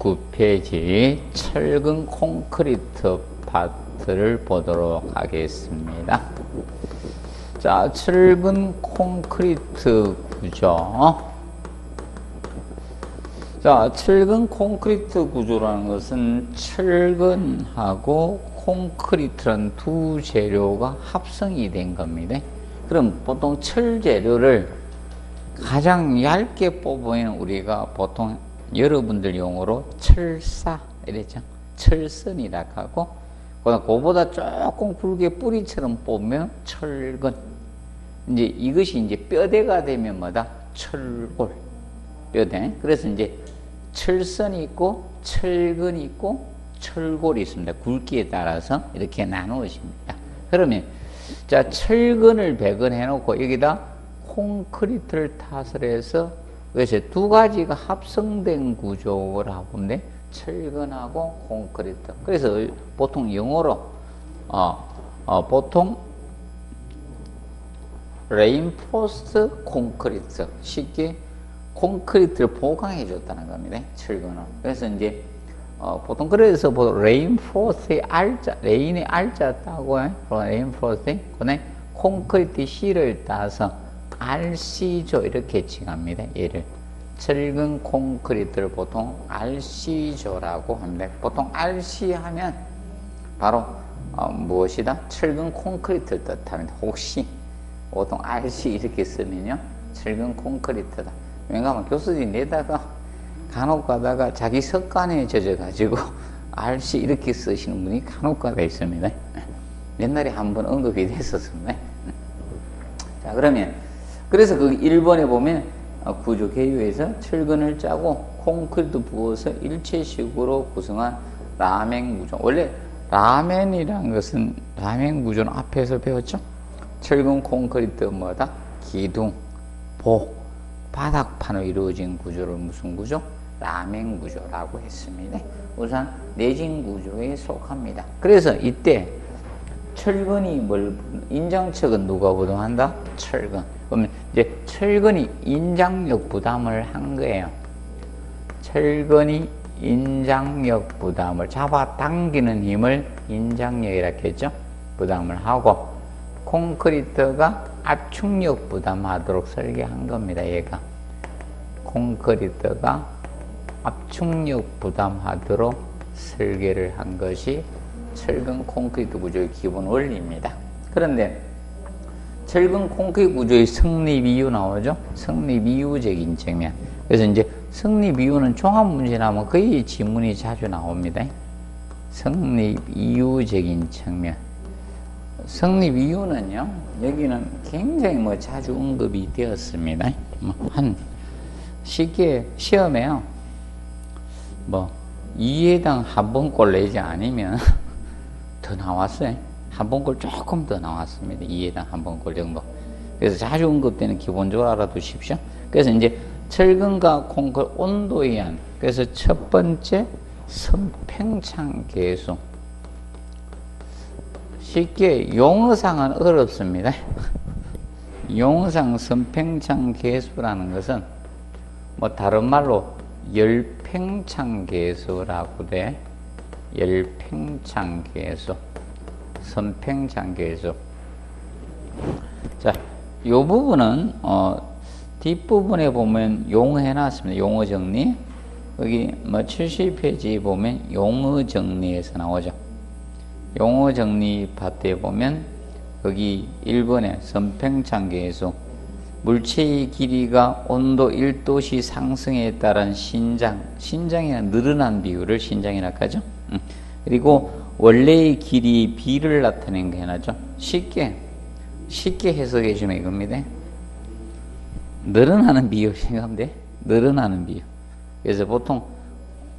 69페이지 철근 콘크리트 파트를 보도록 하겠습니다. 자, 철근 콘크리트 구조. 자, 철근 콘크리트 구조라는 것은 철근하고 콘크리트라는 두 재료가 합성이 된 겁니다. 그럼 보통 철 재료를 가장 얇게 뽑으면 우리가 보통 여러분들 용어로 철사 이랬죠. 철선이라고 하고, 그보다 조금 굵게 뿌리처럼 뽑으면 철근. 이제 이것이 이제 뼈대가 되면 뭐다? 철골. 뼈대. 그래서 이제 철선이 있고, 철근이 있고, 철골이 있습니다. 굵기에 따라서 이렇게 나누어집니다. 그러면, 자, 철근을 배근해 놓고 여기다 콘크리트를 탓을 해서 그래서 두 가지가 합성된 구조라고 보면 돼. 철근하고 콘크리트. 그래서 보통 영어로 보통 레인포스트 콘크리트, 쉽게 콘크리트를 보강해 줬다는 겁니다. 철근은. 그래서 이제 보통 그래서 레인포스트의 R자, 레인의 R자 따고 레인포스트, 그다음에 콘크리트 C를 따서 RC조 이렇게 칭합니다. 얘를 철근 콘크리트를 보통 RC조라고 합니다. 보통 RC 하면 바로 무엇이다? 철근 콘크리트를 뜻합니다. 혹시 보통 RC 이렇게 쓰면요, 철근 콘크리트다. 왜냐하면 교수들이 내다가 간혹 가다가 자기 습관에 젖어가지고 RC 이렇게 쓰시는 분이 간혹 가다 있습니다. 옛날에 한번 언급이 됐었습니다. 자, 그러면 그래서 그 1번에 보면 구조 개요에서 철근을 짜고 콘크리트 부어서 일체식으로 구성한 라멘 구조. 원래 라멘이라는 것은 라멘 구조는 앞에서 배웠죠. 철근 콘크리트 뭐다? 기둥, 보, 바닥판으로 이루어진 구조를 무슨 구조? 라멘 구조라고 했습니다. 우선 내진 구조에 속합니다. 그래서 이때 철근이 인장척은 누가 부담한다? 철근. 그러면 이제 철근이 인장력 부담을 한 거예요. 철근이 인장력 부담을 잡아당기는 힘을 인장력이라고 했죠. 부담을 하고 콘크리트가 압축력 부담하도록 설계한 겁니다. 얘가 콘크리트가 압축력 부담하도록 설계를 한 것이 철근 콘크리트 구조의 기본 원리입니다. 그런데 철근 콘크리트 구조의 성립 이유 나오죠? 성립 이유적인 측면. 그래서 이제 성립 이유는 종합 문제 나오면 거의 지문이 자주 나옵니다. 성립 이유적인 측면. 성립 이유는요, 여기는 굉장히 자주 언급이 되었습니다. 쉽게 시험에요, 2회당 한 번꼴 내지 않으면 더 나왔어요. 한 번꼴 조금 더 나왔습니다. 2회당 한 번꼴 정도. 그래서 자주 언급되는 기본적으로 알아두십시오. 그래서 이제 철근과 콘크리트 온도에 의한, 그래서 첫 번째 선팽창 계수. 쉽게 용어상은 어렵습니다. 용어상 선팽창 계수라는 것은 다른 말로 열팽창 계수라고 돼. 열팽창 계수, 선팽창 계수. 자, 요 부분은 뒷부분에 보면 용어해 놨습니다. 용어 정리. 여기 70페이지 보면 용어 정리에서 나오죠. 용어 정리 파트에 보면 여기 1번에 선팽창 계수, 물체의 길이가 온도 1도씨 상승에 따른 신장이나 늘어난 비율을 신장이라고 하죠. 그리고 원래의 길이의 비를 나타내는 게 하나죠. 쉽게 해석해 주면 이겁니다. 늘어나는 비율 생각하면 돼. 늘어나는 비율. 그래서 보통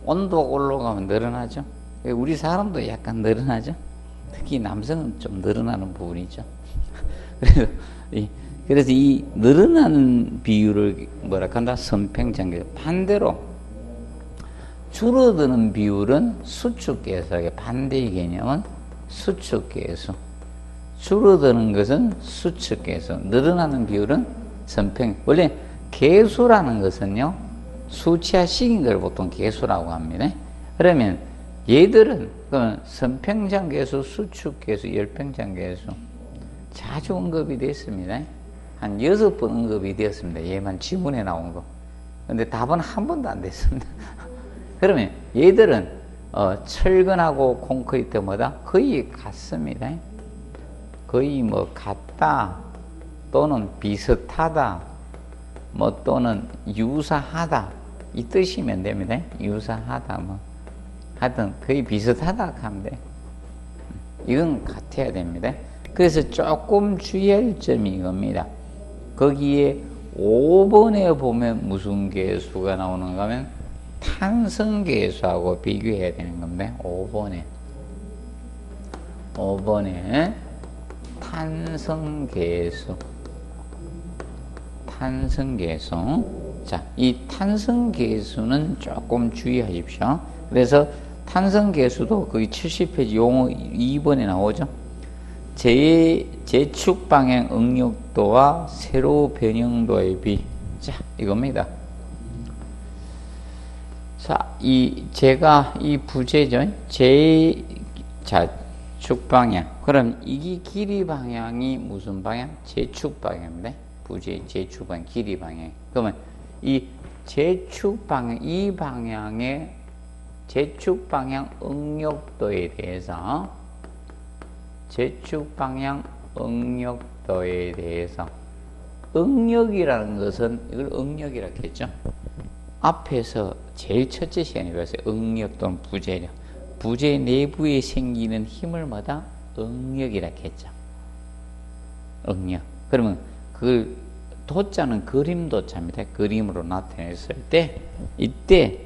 온도가 올라가면 늘어나죠. 우리 사람도 약간 늘어나죠. 특히 남성은 좀 늘어나는 부분이 있죠. 그래서 이 늘어나는 비율을 뭐라고 한다? 선팽창. 반대로 줄어드는 비율은 수축계수. 반대의 개념은 수축계수. 줄어드는 것은 수축계수. 늘어나는 비율은 선팽. 원래 계수라는 것은요, 수치화시킨 걸 보통 계수라고 합니다. 그러면 얘들은 선평장계수, 수축계수, 열평장계수 자주 언급이 됐습니다. 한 6번 언급이 되었습니다. 얘만 지문에 나온 거. 근데 답은 한 번도 안 됐습니다. 그러면 얘들은 철근하고 콘크리트마다 거의 같습니다. 거의 뭐 같다 또는 비슷하다 뭐 또는 유사하다 이 뜻이면 됩니다. 유사하다 뭐 하여튼 거의 비슷하다 하면 돼. 이건 같아야 됩니다. 그래서 조금 주의할 점이 이겁니다. 거기에 5번에 보면 무슨 계수가 나오는가 하면 탄성계수하고 비교해야 되는 겁니다. 5번에 탄성계수. 자, 이 탄성계수는 조금 주의하십시오. 그래서 탄성계수도 거의 70페이지 용어 2번에 나오죠. 제축 방향 응력도와 세로 변형도의 비. 자, 이겁니다. 자, 제가 이 부재죠. 축 방향. 그럼 이게 길이 방향이 무슨 방향? 제축 방향입니다. 부재, 제축 방향, 길이 방향. 그러면 이 제축 방향, 이 방향의 제축 방향 응력도에 대해서 응력이라는 것은 이걸 응력이라고 했죠. 앞에서 제일 첫째 시간에 배웠어요. 응력 또는 부재력. 부재 내부에 생기는 힘을 뭐다? 응력이라고 했죠. 응력. 그러면 그 도자는 그림 도자입니다. 그림으로 나타냈을 때 이때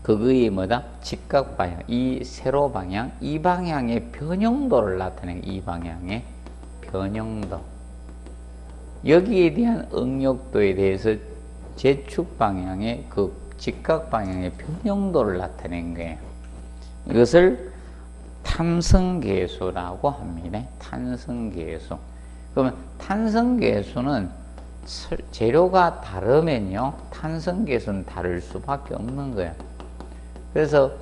그거의 뭐다? 직각 방향, 이 세로 방향, 이 방향의 변형도를 나타내는 이 방향의 변형도. 여기에 대한 응력도에 대해서 제축 방향의 그 직각 방향의 변형도를 나타낸 거예요. 이것을 탄성계수라고 합니다. 탄성계수. 그러면 탄성계수는 재료가 다르면요, 탄성계수는 다를 수밖에 없는 거예요. 그래서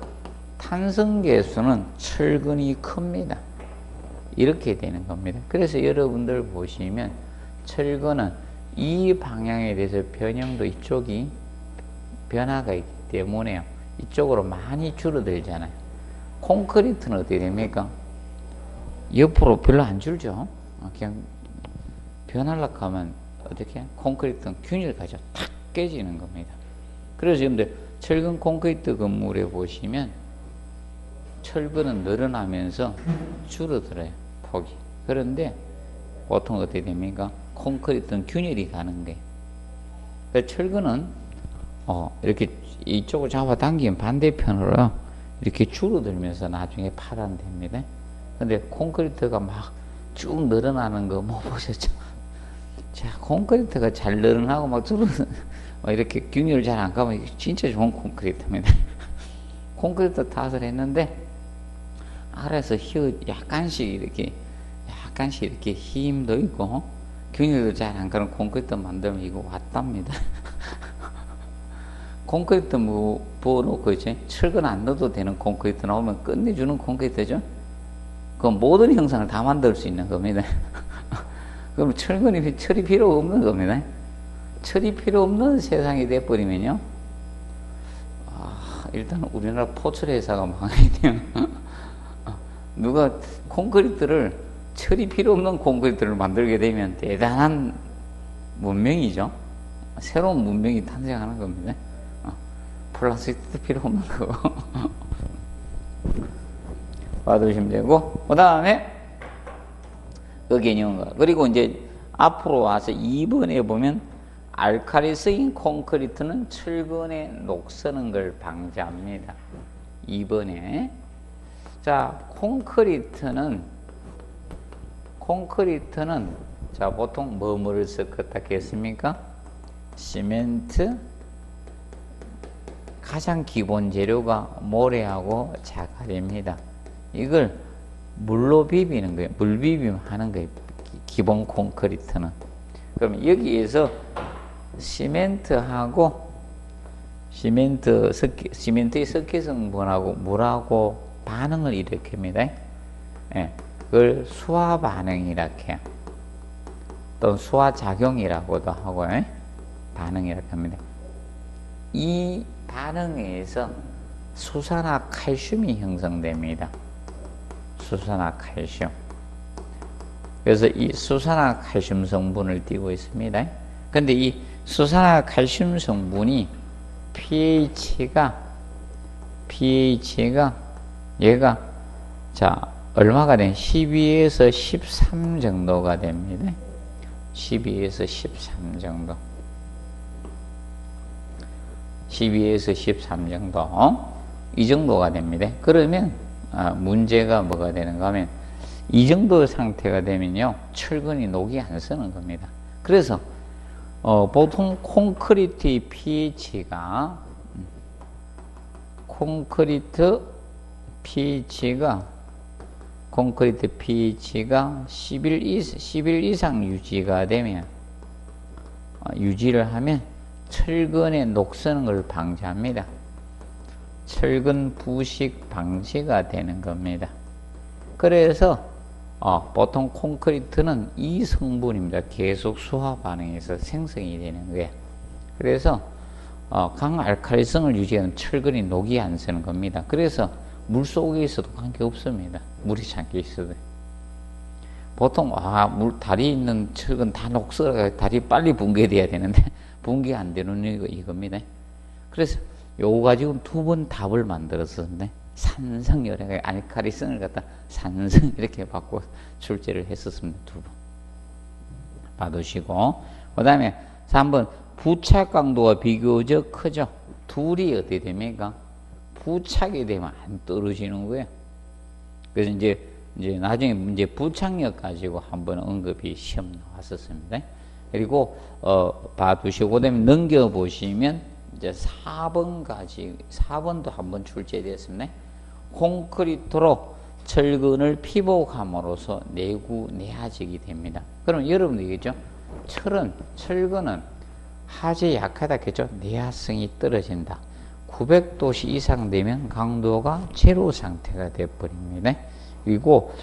탄성계수는 철근이 큽니다. 이렇게 되는 겁니다. 그래서 여러분들 보시면 철근은 이 방향에 대해서 변형도 이쪽이 변화가 있기 때문에 이쪽으로 많이 줄어들잖아요. 콘크리트는 어떻게 됩니까? 옆으로 별로 안 줄죠. 그냥 변하려고 하면 어떻게 해요? 콘크리트는 균일 가죠. 탁 깨지는 겁니다. 그래서 여러분들 철근 콘크리트 건물에 보시면 철근은 늘어나면서 줄어들어요. 폭이. 그런데 보통 어떻게 됩니까? 콘크리트는 균일이 가는 거예요. 그래서 철근은 이렇게 이쪽을 잡아당기면 반대편으로 이렇게 줄어들면서 나중에 파단됩니다. 근데 콘크리트가 막 쭉 늘어나는 거 못 보셨죠? 자, 콘크리트가 잘 늘어나고 막 이렇게 균열 잘 안 가면 진짜 좋은 콘크리트입니다. 콘크리트 탓을 했는데 아래서 약간씩 이렇게 힘도 있고 균열도 잘 안 가는 콘크리트 만들면 이거 왔답니다. 콘크리트 부어놓고 이제 철근 안 넣어도 되는 콘크리트 나오면 끝내주는 콘크리트죠. 그 모든 형상을 다 만들 수 있는 겁니다. 그럼 철이 필요 없는 겁니다. 철이 필요 없는 세상이 돼버리면요. 일단 우리나라 포철 회사가 망하게 되면 누가 콘크리트를 철이 필요 없는 콘크리트를 만들게 되면 대단한 문명이죠. 새로운 문명이 탄생하는 겁니다. 플라스틱도 필요 없는 거고. 봐두시면 되고, 그 다음에 그 개념과 그리고 이제 앞으로 와서 2번에 보면 알칼리 쓰인 콘크리트는 철근에 녹서는 걸 방지합니다. 2번에 자 콘크리트는 자 보통 뭐를 섞었다 했습니까? 시멘트, 가장 기본 재료가 모래하고 자갈입니다. 이걸 물로 비비는 거예요. 물 비빔 하는 거예요. 기본 콘크리트는. 그럼 여기에서 시멘트하고 시멘트의 석회 성분하고 물하고 반응을 일으킵니다. 예, 그걸 수화 반응이라고 해요. 또는 수화 작용이라고도 하고, 예? 반응이라고 합니다. 이 반응에 의해서 수산화칼슘이 형성됩니다. 수산화칼슘. 그래서 이 수산화칼슘 성분을 띠고 있습니다. 근데 이 수산화칼슘 성분이 pH가 얘가 자 얼마가 된 12에서 13 정도가 됩니다. 12에서 13 정도. 12에서 13 정도. 이 정도가 됩니다. 그러면 문제가 뭐가 되는가 하면 이 정도 상태가 되면요 철근이 녹이 안 쓰는 겁니다. 그래서 보통 콘크리트의 pH가 콘크리트 pH가 11 이상 유지가 되면 유지를 하면 철근의 녹쓰는 걸 방지합니다. 철근 부식 방지가 되는 겁니다. 그래서 보통 콘크리트는 이 성분입니다. 계속 수화 반응에서 생성이 되는 거예요. 그래서 강알칼리성을 유지하는 철근이 녹이 안 새는 겁니다. 그래서 물 속에 있어도 관계없습니다. 물이 잠겨 있어도. 보통 다리에 있는 철근 다 녹슬어가 다리 빨리 붕괴돼야 되는데 붕괴 안 되는 이겁니다. 그래서 요거 가지고 두 번 답을 만들었었는데 산성열에 알칼리성을 갖다 산성 이렇게 바꿔 출제를 했었습니다. 두 번 봐두시고, 그 다음에 3번 부착 강도가 비교적 크죠. 둘이 어떻게 됩니까? 부착이 되면 안 떨어지는 거예요. 그래서 이제 나중에 문제 부착력 가지고 한번 언급이 시험 나왔었습니다. 그리고 봐두시고 그다음에 넘겨보시면 이제 4번도 한번 출제되었습니다. 콘크리트로 철근을 피복함으로써 내구 내하직이 됩니다. 그러면 여러분들 얘기죠. 철근은 하재에 약하다 했죠. 내하성이 떨어진다. 900도씨 이상 되면 강도가 제로 상태가 되어버립니다. 그리고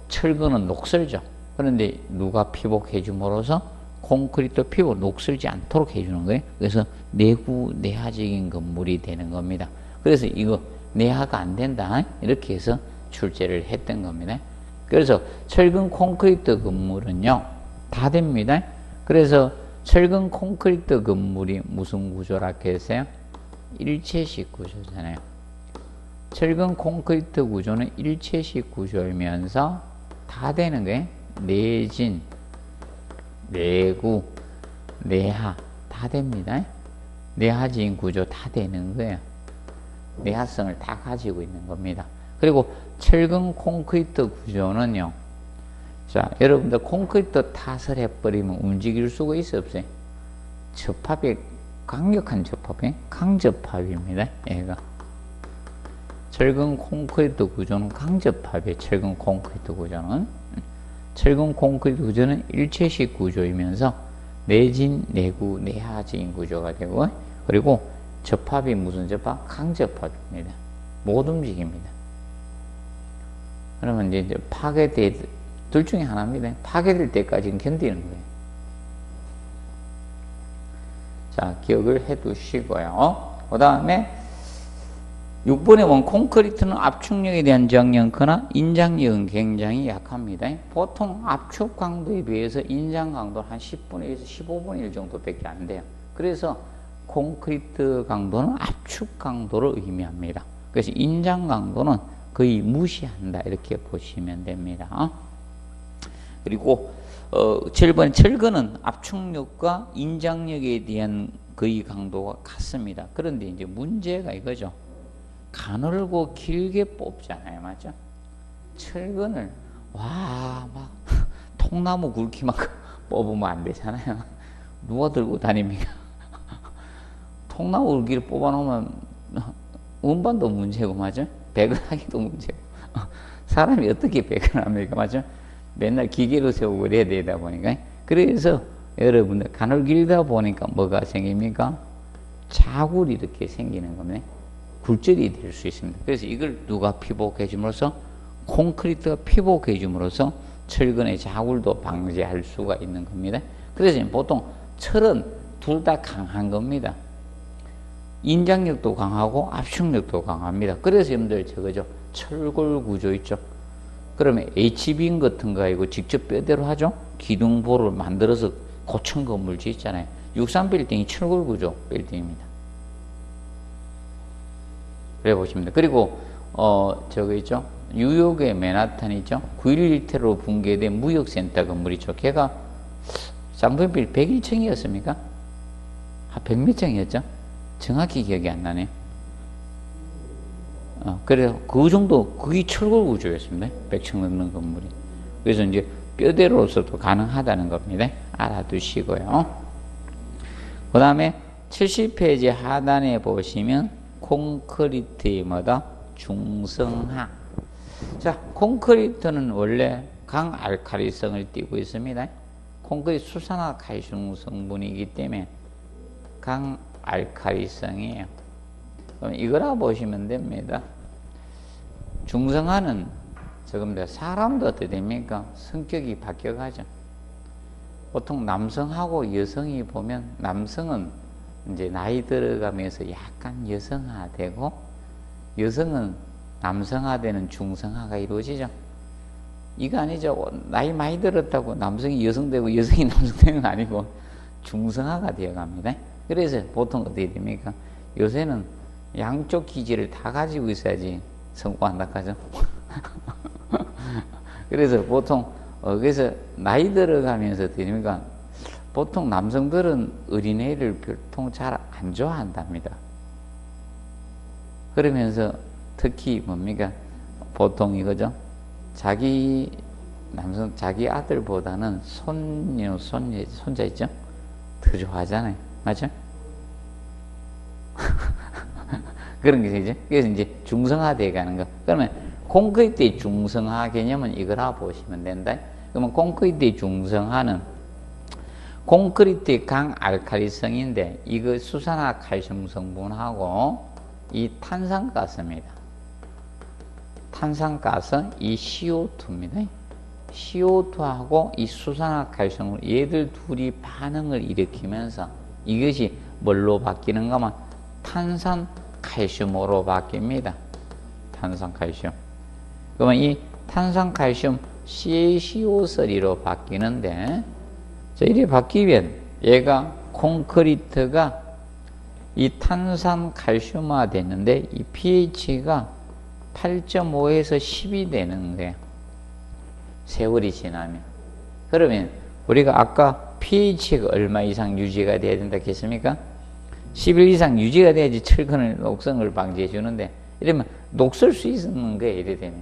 철근은 녹슬죠. 그런데 누가 피복해 줌으로써 콘크리트 피복 녹슬지 않도록 해주는 거예요. 그래서 내구 내하적인 건물이 되는 겁니다. 그래서 이거 내하가 안 된다 이렇게 해서 출제를 했던 겁니다. 그래서 철근 콘크리트 건물은요 다 됩니다. 그래서 철근 콘크리트 건물이 무슨 구조라고 했어요? 일체식 구조잖아요. 철근 콘크리트 구조는 일체식 구조이면서 다 되는 거예요. 내진, 내구, 내하 다 됩니다. 내하적인 구조 다 되는 거예요. 내하성을 다 가지고 있는 겁니다. 그리고 철근 콘크리트 구조는요. 자, 여러분들 콘크리트 탓을 해버리면 움직일 수가 있어요, 없어요? 접합이 강력한 접합이 강접합입니다. 얘가 철근 콘크리트 구조는 강접합이에요. 철근 콘크리트 구조는 일체식 구조이면서 내진, 내구, 내하적인 구조가 되고, 그리고 접합이 무슨 접합? 강접합입니다. 못 움직입니다. 그러면 이제 파괴될 둘 중에 하나입니다. 파괴될 때까지는 견디는 거예요. 자, 기억을 해 두시고요. 그 다음에 6번에 보면 콘크리트는 압축력에 대한 저항력은 크나 인장력은 굉장히 약합니다. 보통 압축 강도에 비해서 인장 강도는 한 10분의 1에서 15분의 1 정도밖에 안 돼요. 그래서 콘크리트 강도는 압축 강도를 의미합니다. 그래서 인장 강도는 거의 무시한다 이렇게 보시면 됩니다. 그리고 7번 철근은 압축력과 인장력에 대한 거의 강도가 같습니다. 그런데 이제 문제가 이거죠. 가늘고 길게 뽑잖아요, 맞죠? 철근을 막 통나무 굵기만큼 뽑으면 안 되잖아요. 누가 들고 다닙니까? 통나무 굵기를 뽑아놓으면 운반도 문제고, 맞죠? 배근하기도 문제고. 사람이 어떻게 배근합니까, 맞죠? 맨날 기계로 세우고 이래야 되다 보니까. 그래서 여러분들 가늘 길다 보니까 뭐가 생깁니까? 자굴이 이렇게 생기는 겁니다. 굴절이 될 수 있습니다. 그래서 이걸 누가 피복해 줌으로써 콘크리트가 피복해 줌으로써 철근의 자굴도 방지할 수가 있는 겁니다. 그래서 보통 철은 둘 다 강한 겁니다. 인장력도 강하고 압축력도 강합니다. 그래서 여러분들 저거죠. 철골 구조 있죠. 그러면 H빔 같은 거 이거 직접 뼈대로 하죠. 기둥보를 만들어서 고층 건물 짓잖아요. 63 빌딩이 철골 구조 빌딩입니다. 그래 보시면 돼요. 그리고 저거 있죠. 뉴욕의 맨하탄이죠. 9.11테러로 붕괴된 무역센터 건물이죠. 걔가 쌍둥이빌 101층이었습니까? 한 100몇 층이었죠? 정확히 기억이 안 나네요. 그래서 그 정도, 그게 철골 구조였습니다. 100층 넘는 건물이. 그래서 이제 뼈대로서도 가능하다는 겁니다. 알아두시고요. 그 다음에 70페이지 하단에 보시면 콘크리트의 뭐다? 중성화. 자, 콘크리트는 원래 강알칼리성을 띠고 있습니다. 콘크리트 수산화 칼슘 성분이기 때문에 강알칼리성이에요. 그럼 이거라 보시면 됩니다. 중성화는 지금 사람도 어떻게 됩니까? 성격이 바뀌어가죠. 보통 남성하고 여성이 보면 남성은 이제 나이 들어가면서 약간 여성화되고 여성은 남성화되는 중성화가 이루어지죠. 이거 아니죠. 나이 많이 들었다고 남성이 여성되고 여성이 남성되는 건 아니고 중성화가 되어갑니다. 그래서 보통 어떻게 됩니까? 요새는 양쪽 기질을 다 가지고 있어야지 성공한다 하죠. 그래서 보통 그래서 나이 들어가면서 어떻게 됩니까? 보통 남성들은 어린애를 보통 잘 안 좋아한답니다. 그러면서 특히 뭡니까? 보통 이거죠. 자기 남성 자기 아들보다는 손자 있죠? 더 좋아하잖아요. 맞죠? 그런 게 이제 그래서 이제 중성화되어 가는 거. 그러면 콘크리트의 중성화 개념은 이거라 보시면 된다. 그러면 콘크리트의 중성화는 콘크리트의 강알칼리성인데 이거 수산화 칼슘 성분하고 이 탄산가스입니다. 탄산가스 이 CO2입니다. CO2하고 이 수산화 칼슘 얘들 둘이 반응을 일으키면서 이것이 뭘로 바뀌는가 하면 탄산 칼슘으로 바뀝니다. 탄산 칼슘. 그러면 이 탄산 칼슘 CaCO3로 바뀌는데 자, 이렇게 바뀌면 얘가 콘크리트가 이 탄산 칼슘화 됐는데 이 pH가 8.5에서 10이 되는 거예요. 세월이 지나면. 그러면 우리가 아까 pH가 얼마 이상 유지가 돼야 된다 했습니까? 11 이상 유지가 돼야지 철근을 녹성을 방지해 주는데 이러면 녹슬 수 있는 거예요. 이래 되면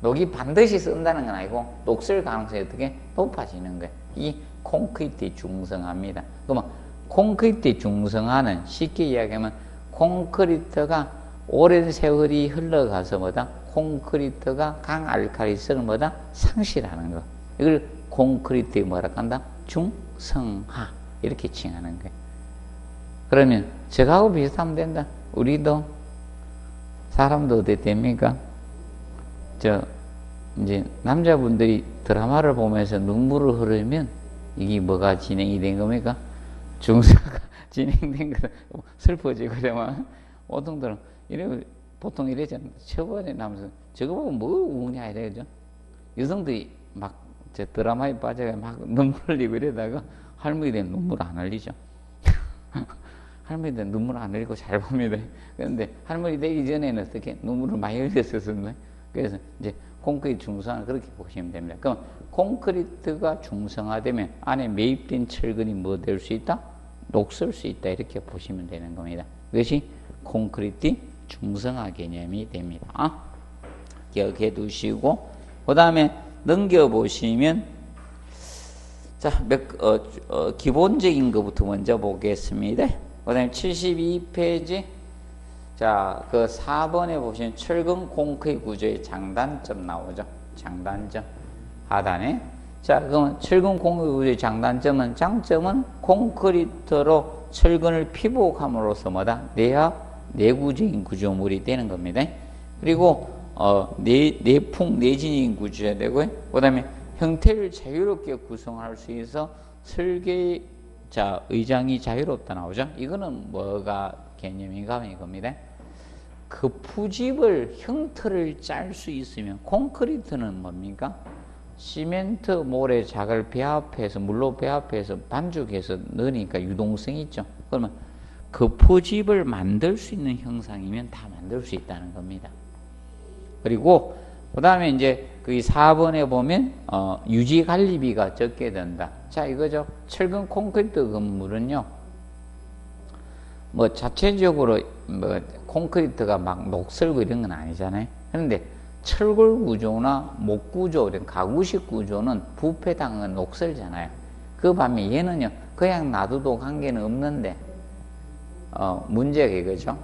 녹이 반드시 쓴다는 건 아니고 녹슬 가능성이 어떻게 높아지는 거예요. 이 콘크리트의 중성화입니다. 그러면 콘크리트의 중성화는 쉽게 이야기하면 콘크리트가 오랜 세월이 흘러가서 뭐다? 콘크리트가 강알칼리성을 뭐다? 상실하는 거. 이걸 콘크리트의 뭐라 한다? 중성화 이렇게 칭하는 거예요. 그러면 저하고 비슷하면 된다. 우리도 사람도 어떻게 됩니까? 이제 남자분들이 드라마를 보면서 눈물을 흐르면 이게 뭐가 진행이 된 겁니까? 중성화가 진행된 거다. 슬퍼지고 그러면 보통들은 보통 이래잖아. 처번에 남성 저거 보면 뭐 우냐 이래죠. 여성들이 막 저 드라마에 빠져가 막 눈물 흘리고 이러다가 할머니들은 눈물 안 흘리죠. 할머니들은 눈물 안 흘리고 잘 봅니다. 그런데 할머니 되기 전에는 어떻게 눈물을 많이 흘렸었는데 그래서 이제 콘크리트 중성화는 그렇게 보시면 됩니다. 그럼 콘크리트가 중성화되면 안에 매입된 철근이 뭐 될 수 있다? 녹슬 수 있다. 이렇게 보시면 되는 겁니다. 그것이 콘크리트 중성화 개념이 됩니다. 기억해 두시고 그 다음에 넘겨보시면 자, 기본적인 것부터 먼저 보겠습니다. 그 다음에 72페이지 자, 그 4번에 보시면 철근 콘크리트 구조의 장단점 나오죠. 장단점 하단에 자, 그러면 철근 콘크리트 구조의 장점은 콘크리트로 철근을 피복함으로써 뭐다? 내구적인 구조물이 되는 겁니다. 그리고 내풍 내진적인 구조가 되고요. 그 다음에 형태를 자유롭게 구성할 수 있어 설계 의장이 자유롭다 나오죠. 이거는 뭐가 개념인가 이겁니다. 그 푸집을 형태를 짤 수 있으면 콘크리트는 뭡니까? 시멘트 모래 작을 배합해서 물로 배합해서 반죽해서 넣으니까 유동성이 있죠. 그러면 그 푸집을 만들 수 있는 형상이면 다 만들 수 있다는 겁니다. 그리고 그 다음에 이제 그 4번에 보면 유지 관리비가 적게 든다. 자, 이거죠. 철근 콘크리트 건물은요, 뭐 자체적으로 뭐 콘크리트가 막 녹슬고 이런 건 아니잖아요. 그런데 철골 구조나 목 구조, 이런 가구식 구조는 부패 당은 녹슬잖아요. 그 반면 얘는요, 그냥 놔둬도 관계는 없는데 문제가 이거죠.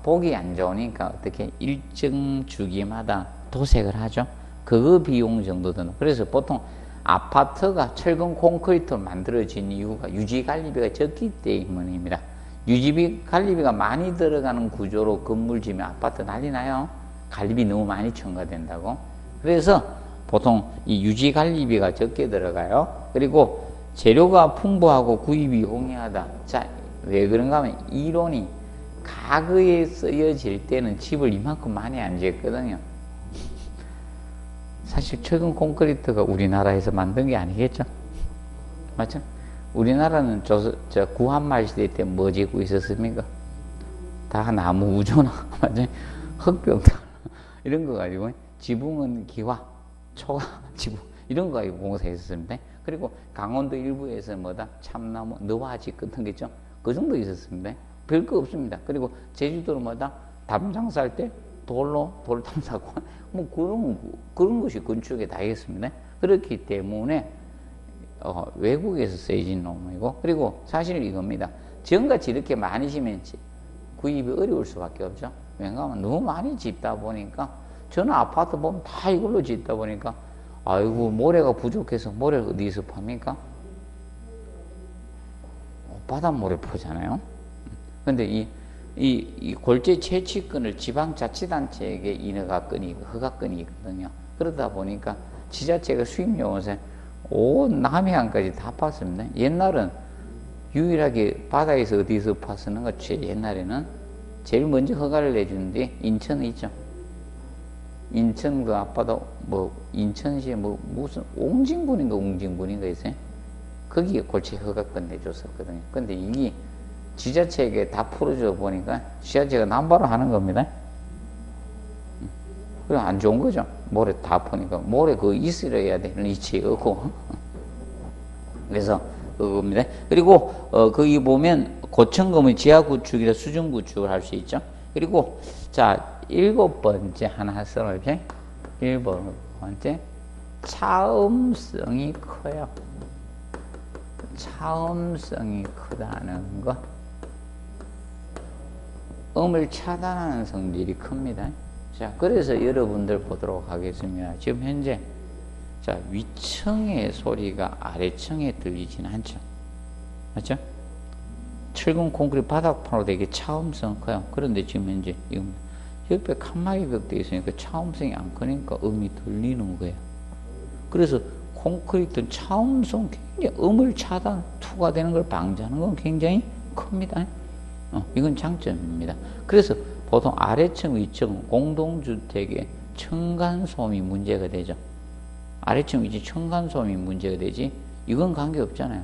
보기 안 좋으니까 어떻게 일정 주기마다 도색을 하죠. 그거 비용 정도 드는. 그래서 보통 아파트가 철근 콘크리트로 만들어진 이유가 유지 관리비가 적기 때문입니다. 유지 관리비가 많이 들어가는 구조로 건물 지으면 아파트 난리 나요. 관리비 너무 많이 첨가된다고. 그래서 보통 이 유지 관리비가 적게 들어가요. 그리고 재료가 풍부하고 구입이 용이하다. 자, 왜 그런가 하면 이론이 가구에 쓰여질 때는 집을 이만큼 많이 안 지었거든요. 사실 철근 콘크리트가 우리나라에서 만든 게 아니겠죠? 맞죠? 우리나라는 구한말 시대 때 뭐 짓고 있었습니까? 다 나무 우조나, 맞죠? 흙벽돌 이런 거 가지고 지붕은 기와, 초가, 지붕 이런 거 가지고 공사했었습니다. 그리고 강원도 일부에서 뭐다? 참나무, 너와지 같은 게 있죠? 그 정도 있었습니다. 별거 없습니다. 그리고 제주도로 뭐다? 담장 쌀 때 돌담 사고 뭐 그런 것이 건축에 다 있습니다. 그렇기 때문에 외국에서 쓰여진 놈이고, 그리고 사실 이겁니다. 지금같이 이렇게 많이 지면 구입이 어려울 수밖에 없죠. 왜냐하면 너무 많이 짓다 보니까, 저는 아파트 보면 다 이걸로 짓다 보니까 아이고 모래가 부족해서 모래를 어디서 팝니까? 바닷모래 파잖아요. 근데 이 골재 채취권을 지방자치단체에게 허가권이 있거든요. 그러다 보니까 지자체가 수입요원세 온 남해안까지 다 팠습니다. 옛날은 유일하게 바다에서 어디서 파서는 것, 옛날에는 제일 먼저 허가를 내주는데 인천에 있죠. 인천 그 앞바다 인천시에 무슨 옹진군인가 있어요. 거기에 골재 허가권 내줬었거든요. 근데 이게 지자체에게 다 풀어줘 보니까 지자체가 남발을 하는 겁니다. 그래 안 좋은 거죠. 모래 다 푸니까 모래 그거 있어야 되는 위치에 없고. 그래서 그겁니다. 그리고 거기 보면 고층건물 지하 구축이나 수중 구축을 할 수 있죠. 그리고 자 7번째 하나 써볼게요. 1번째 차음성이 커요. 차음성이 크다는 거. 음을 차단하는 성질이 큽니다. 자, 그래서 여러분들 보도록 하겠습니다. 지금 현재 자, 위층의 소리가 아래층에 들리진 않죠. 맞죠? 철근 콘크리트 바닥판으로 되게 차음성 커요. 그런데 지금 현재 옆에 칸막이 벽돼 있으니까 차음성이 안 크니까 음이 들리는 거예요. 그래서 콘크리트는 차음성 굉장히 음을 차단, 투과되는 걸 방지하는 건 굉장히 큽니다. 이건 장점입니다. 그래서 보통 아래층, 위층, 공동주택의 층간소음이 문제가 되죠. 아래층, 위층 층간소음이 문제가 되지, 이건 관계없잖아요.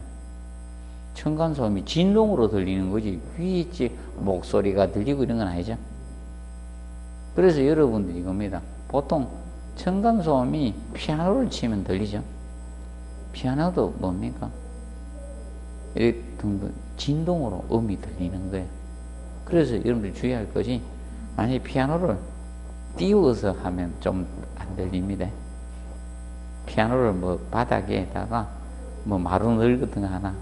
층간소음이 진동으로 들리는 거지, 위에 있지, 목소리가 들리고 이런 건 아니죠. 그래서 여러분들 이겁니다. 보통 층간소음이 피아노를 치면 들리죠. 피아노도 뭡니까? 이렇게 진동으로 음이 들리는 거예요. 그래서 여러분들 주의할 것이, 만약에 피아노를 띄워서 하면 좀 안 들립니다. 피아노를 뭐 바닥에다가 뭐 마루늘 같은 거 하나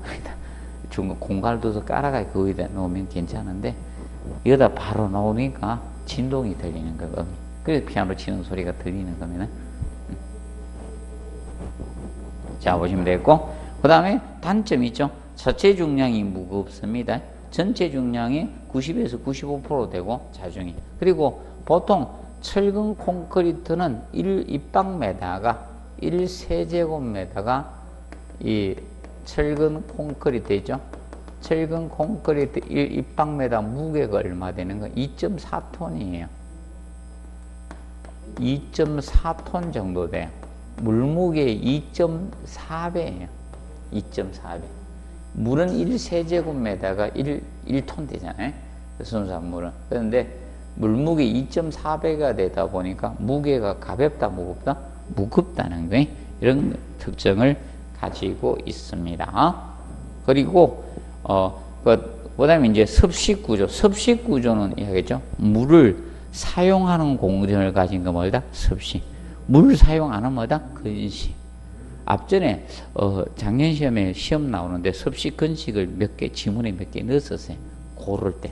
중간 공간을 둬서 깔아가 거기다 놓으면 괜찮은데, 여기다 바로 놓으니까 진동이 들리는 거예요. 그래서 피아노 치는 소리가 들리는 겁니다. 자, 보시면 되겠고, 그 다음에 단점이 있죠. 자체 중량이 무겁습니다. 전체 중량이 90에서 95% 되고 자중이. 그리고 보통 철근 콘크리트는 1입방메다가 1세제곱미터가 이 철근 콘크리트죠. 철근 콘크리트 1입방메다 무게가 얼마 되는 거? 2.4톤이에요. 2.4톤 정도 돼요. 물무게 2.4배예요. 2.4배. 물은 1세제곱미터가 1톤 되잖아요. 순수한물은. 그런데 물무게 2.4배가 되다 보니까 무게가 가볍다, 무겁다? 무겁다는 거예요. 이런 특징을 가지고 있습니다. 그리고, 그 다음에 이제 습식구조. 습식구조는 이야기했죠. 물을 사용하는 공정을 가진 거 뭐다? 습식. 물 사용 안 하면 뭐다? 근식. 앞전에 작년 시험에 시험 나오는데 습식 근식을 몇 개 지문에 몇 개 넣었었어요. 고를 때.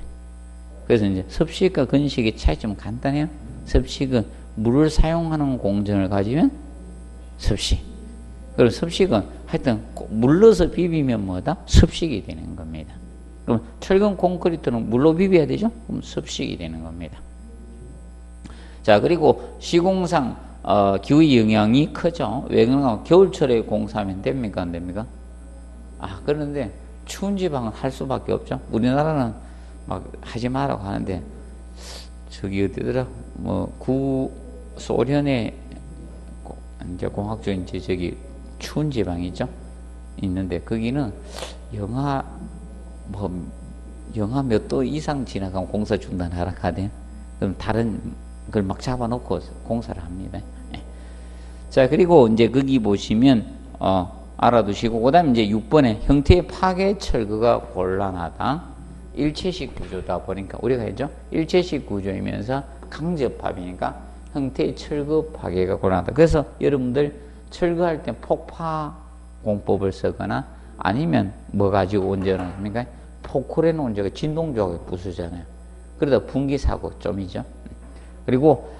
그래서 이제 습식과 근식의 차이 좀 간단해요. 습식은 물을 사용하는 공정을 가지면 습식. 그리고 습식은 하여튼 물 넣어서 비비면 뭐다? 습식이 되는 겁니다. 그럼 철근 콘크리트는 물로 비벼야 되죠? 그럼 습식이 되는 겁니다. 자, 그리고 시공상 기후 영향이 크죠. 왜 그런가? 겨울철에 공사하면 됩니까? 안 됩니까? 그런데 추운 지방은 할 수밖에 없죠. 우리나라는 막 하지 말라고 하는데, 저기 어디더라? 소련의 이제 공학적 이제 저기 추운 지방이죠. 있는데, 거기는 영하 몇 도 이상 지나가면 공사 중단하라 하대요. 그럼 다른 걸 막 잡아놓고 공사를 합니다. 자, 그리고 이제 거기 보시면, 알아두시고, 그 다음에 이제 6번에 형태의 파괴 철거가 곤란하다. 일체식 구조다 보니까, 우리가 했죠? 일체식 구조이면서 강접합이니까 형태의 철거 파괴가 곤란하다. 그래서 여러분들 철거할 때 폭파 공법을 쓰거나 아니면 뭐 가지고 운전을 합니까? 포크레인 운전가 진동조각에 부수잖아요. 그러다 분기사고 좀이죠. 그리고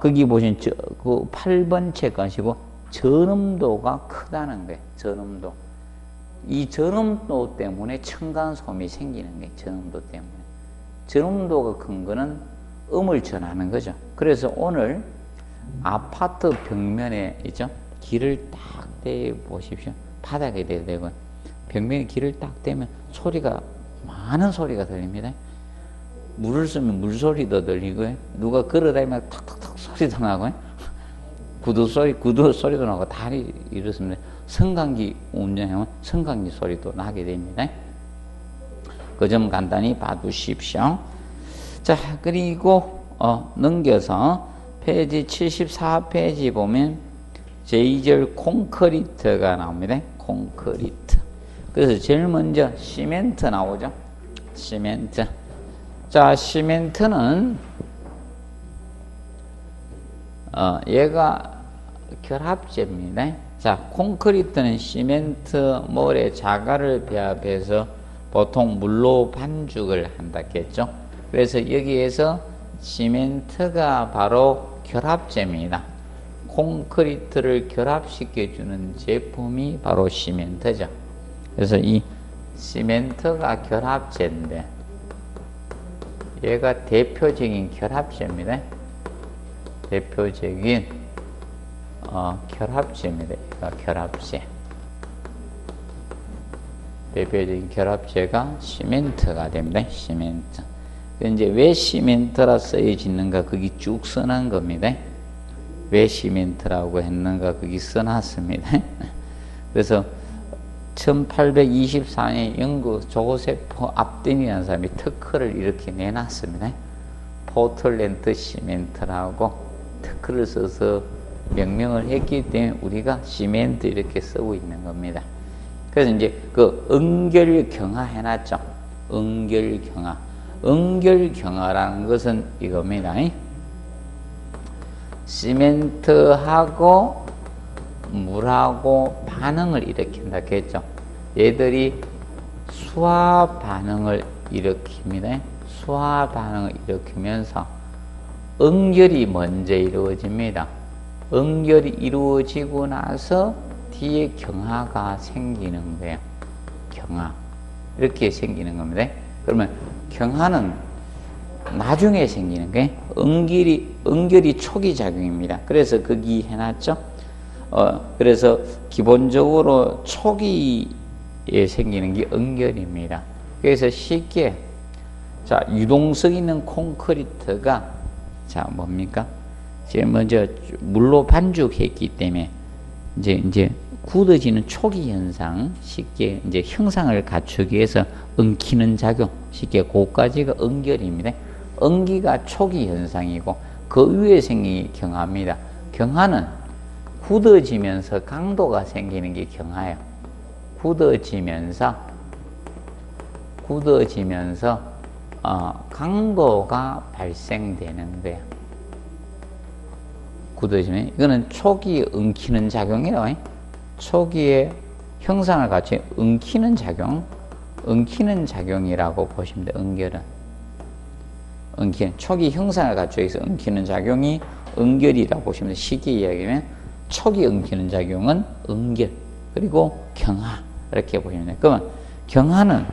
거기 보신 그 8번 책 가시고 전음도가 크다는 거예요. 전음도. 이 전음도 때문에 층간소음이 생기는 거예요. 전음도 때문에. 전음도가 큰 거는 음을 전하는 거죠. 그래서 오늘 아파트 벽면에 있죠. 길을 딱 대 보십시오. 바닥에 대고 벽면에 길을 딱 대면 소리가 많은 소리가 들립니다. 물을 쓰면 물소리도 들리고요. 누가 걸어다니면 탁탁탁 소리도 나고요. 구두 소리도 나고 다 이렇습니다. 성강기 운전하면 성강기 소리도 나게 됩니다. 그 점 간단히 봐두십시오. 자, 그리고 넘겨서 페이지 74페이지 보면 제2절 콘크리트가 나옵니다. 콘크리트. 그래서 제일 먼저 시멘트 나오죠. 시멘트. 자, 시멘트는 얘가 결합제입니다. 자, 콘크리트는 시멘트 모래 자갈을 배합해서 보통 물로 반죽을 한다 했죠. 그래서 여기에서 시멘트가 바로 결합제입니다. 콘크리트를 결합시켜주는 제품이 바로 시멘트죠. 그래서 이 시멘트가 결합제인데 얘가 대표적인 결합제입니다. 대표적인 결합제입니다. 얘가 결합제. 대표적인 결합제가 시멘트가 됩니다. 시멘트. 이제 왜 시멘트라 쓰여지는가 거기 쭉 써놓은 겁니다. 왜 시멘트라고 했는가 거기 써놨습니다. 그래서 1824년에 영국 조세프 압덴이라는 사람이 특허를 이렇게 내놨습니다. 포틀랜드 시멘트라고 특허를 써서 명명을 했기 때문에 우리가 시멘트 이렇게 쓰고 있는 겁니다. 그래서 이제 그 응결경화 해놨죠. 응결경화. 응결경화라는 것은 이겁니다. 시멘트하고 물하고 반응을 일으킨다 했죠. 얘들이 수화 반응을 일으킵니다. 수화 반응을 일으키면서 응결이 먼저 이루어집니다. 응결이 이루어지고 나서 뒤에 경화가 생기는 거예요. 경화. 이렇게 생기는 겁니다. 그러면 경화는 나중에 생기는 게 응결이 초기 작용입니다. 그래서 거기 해놨죠. 그래서 기본적으로 초기에 생기는 게 응결입니다. 그래서 쉽게 자 유동성 있는 콘크리트가 자 뭡니까? 지금 먼저 물로 반죽했기 때문에 이제 굳어지는 초기 현상 쉽게 이제 형상을 갖추기 위해서 엉키는 작용 쉽게 그까지가 응결입니다. 엉기가 초기 현상이고 그 위에 생긴 게 경화입니다. 경화는 굳어지면서 강도가 생기는 게 경화예요. 굳어지면서 강도가 발생되는 거예요. 굳어지면 이거는 초기 엉키는 작용이에요. 초기에 형상을 갖춘 엉키는 작용이라고 보시면 돼요. 응결은 초기 형상을 갖추기 위해서 엉키는 작용이 응결이라고 보시면 돼요. 쉽게 이야기하면 초기 엉키는 작용은 응결 그리고 경화 이렇게 보시면 돼요. 그러면 경화는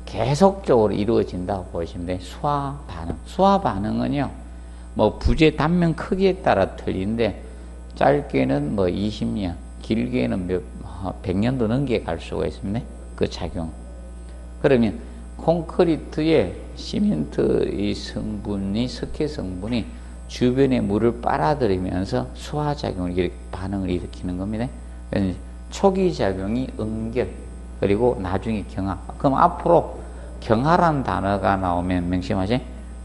계속적으로 이루어진다고 보시면 돼요. 수화 반응은요 뭐 부재 단면 크기에 따라 틀린데 짧게는 뭐 20년 길게는 100년도 넘게 갈 수가 있습니다. 그 작용. 그러면 콘크리트의 시멘트의 성분이 석회 성분이 주변의 물을 빨아들이면서 수화작용을 반응을 일으키는 겁니다. 그래서 초기 작용이 응결 그리고 나중에 경화. 그럼 앞으로 경화란 단어가 나오면 명심하지.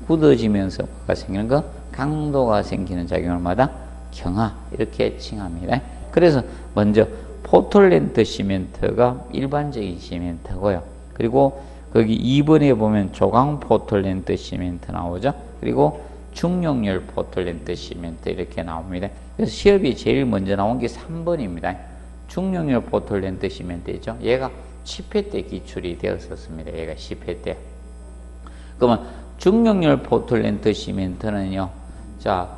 굳어지면서 뭐가 생기는 거? 강도가 생기는 작용을마다 경화 이렇게 칭합니다. 그래서 먼저 포틀랜드 시멘트가 일반적인 시멘트고요. 그리고 거기 2번에 보면 조강 포틀랜드 시멘트 나오죠. 그리고 중용열 포틀랜드 시멘트 이렇게 나옵니다. 그래서 시험이 제일 먼저 나온 게 3번입니다. 중용열 포틀랜드 시멘트죠. 얘가 10회 때 기출이 되었었습니다. 얘가 10회 때. 그러면 중용열 포틀랜드 시멘트는요. 자,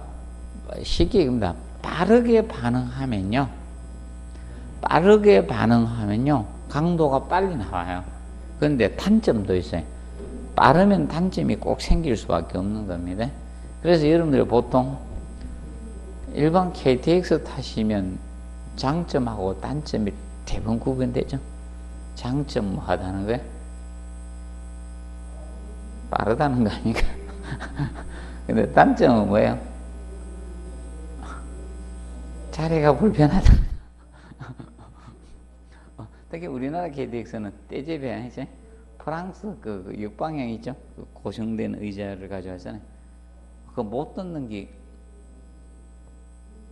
쉽게 얘기합니다. 빠르게 반응하면요. 강도가 빨리 나와요. 그런데 단점도 있어요. 빠르면 단점이 꼭 생길 수밖에 없는 겁니다. 그래서 여러분들이 보통 일반 KTX 타시면 장점하고 단점이 대부분 구분되죠. 장점 뭐 하다는 거예요? 빠르다는 거 아닙니까? 근데 단점은 뭐예요? 자리가 불편하다. 특히 우리나라 KTX는 떼제베, 프랑스 그 역방향 있죠? 그 고정된 의자를 가져왔잖아요. 그거 못 듣는 게,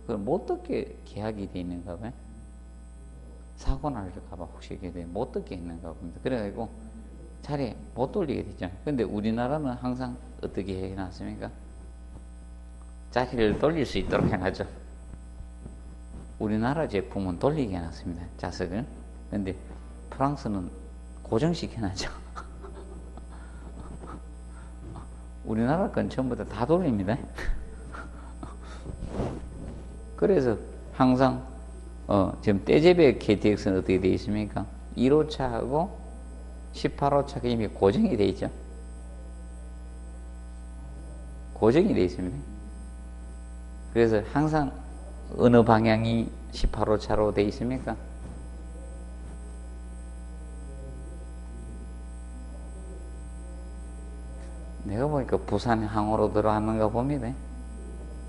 그걸 못 듣게 계약이 돼 있는가 봐요. 사고 날까봐 혹시 못 듣게 했는가 봅니다. 그래가지고 자리에 못 돌리게 되죠. 근데 우리나라는 항상 어떻게 해놨습니까? 자리를 돌릴 수 있도록 해놨죠. 우리나라 제품은 돌리게 해놨습니다. 좌석을. 근데 프랑스는 고정시켜놨죠. 우리나라 건 전부 다 돌립니다. 그래서 항상 지금 떼제베 KTX는 어떻게 되어 있습니까? 1호차하고 18호차가 이미 고정이 되어 있죠. 고정이 되어 있습니다. 그래서 항상 어느 방향이 18호차로 되어 있습니까? 내가 보니까 부산 항으로 들어왔는가 봅니다.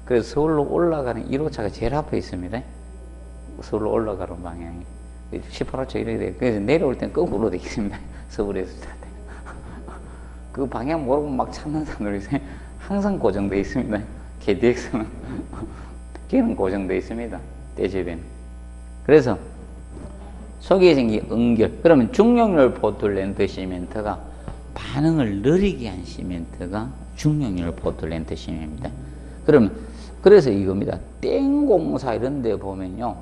그래서 서울로 올라가는 1호차가 제일 앞에 있습니다. 서울로 올라가는 방향이 18호차 이렇게 돼요. 그래서 내려올 땐 거꾸로 되어 있습니다. 서울에서 그 방향 모르고 막 찾는 사람들이 항상 고정되어 있습니다. KTX는 걔는 고정되어 있습니다. 떼제베는. 그래서 속에 생긴 응결. 그러면 중용열 포틀랜드 시멘트가 반응을 느리게 한 시멘트가 중용열 포틀랜드 시멘트입니다. 그러면 그래서 이겁니다. 땡공사 이런 데 보면요.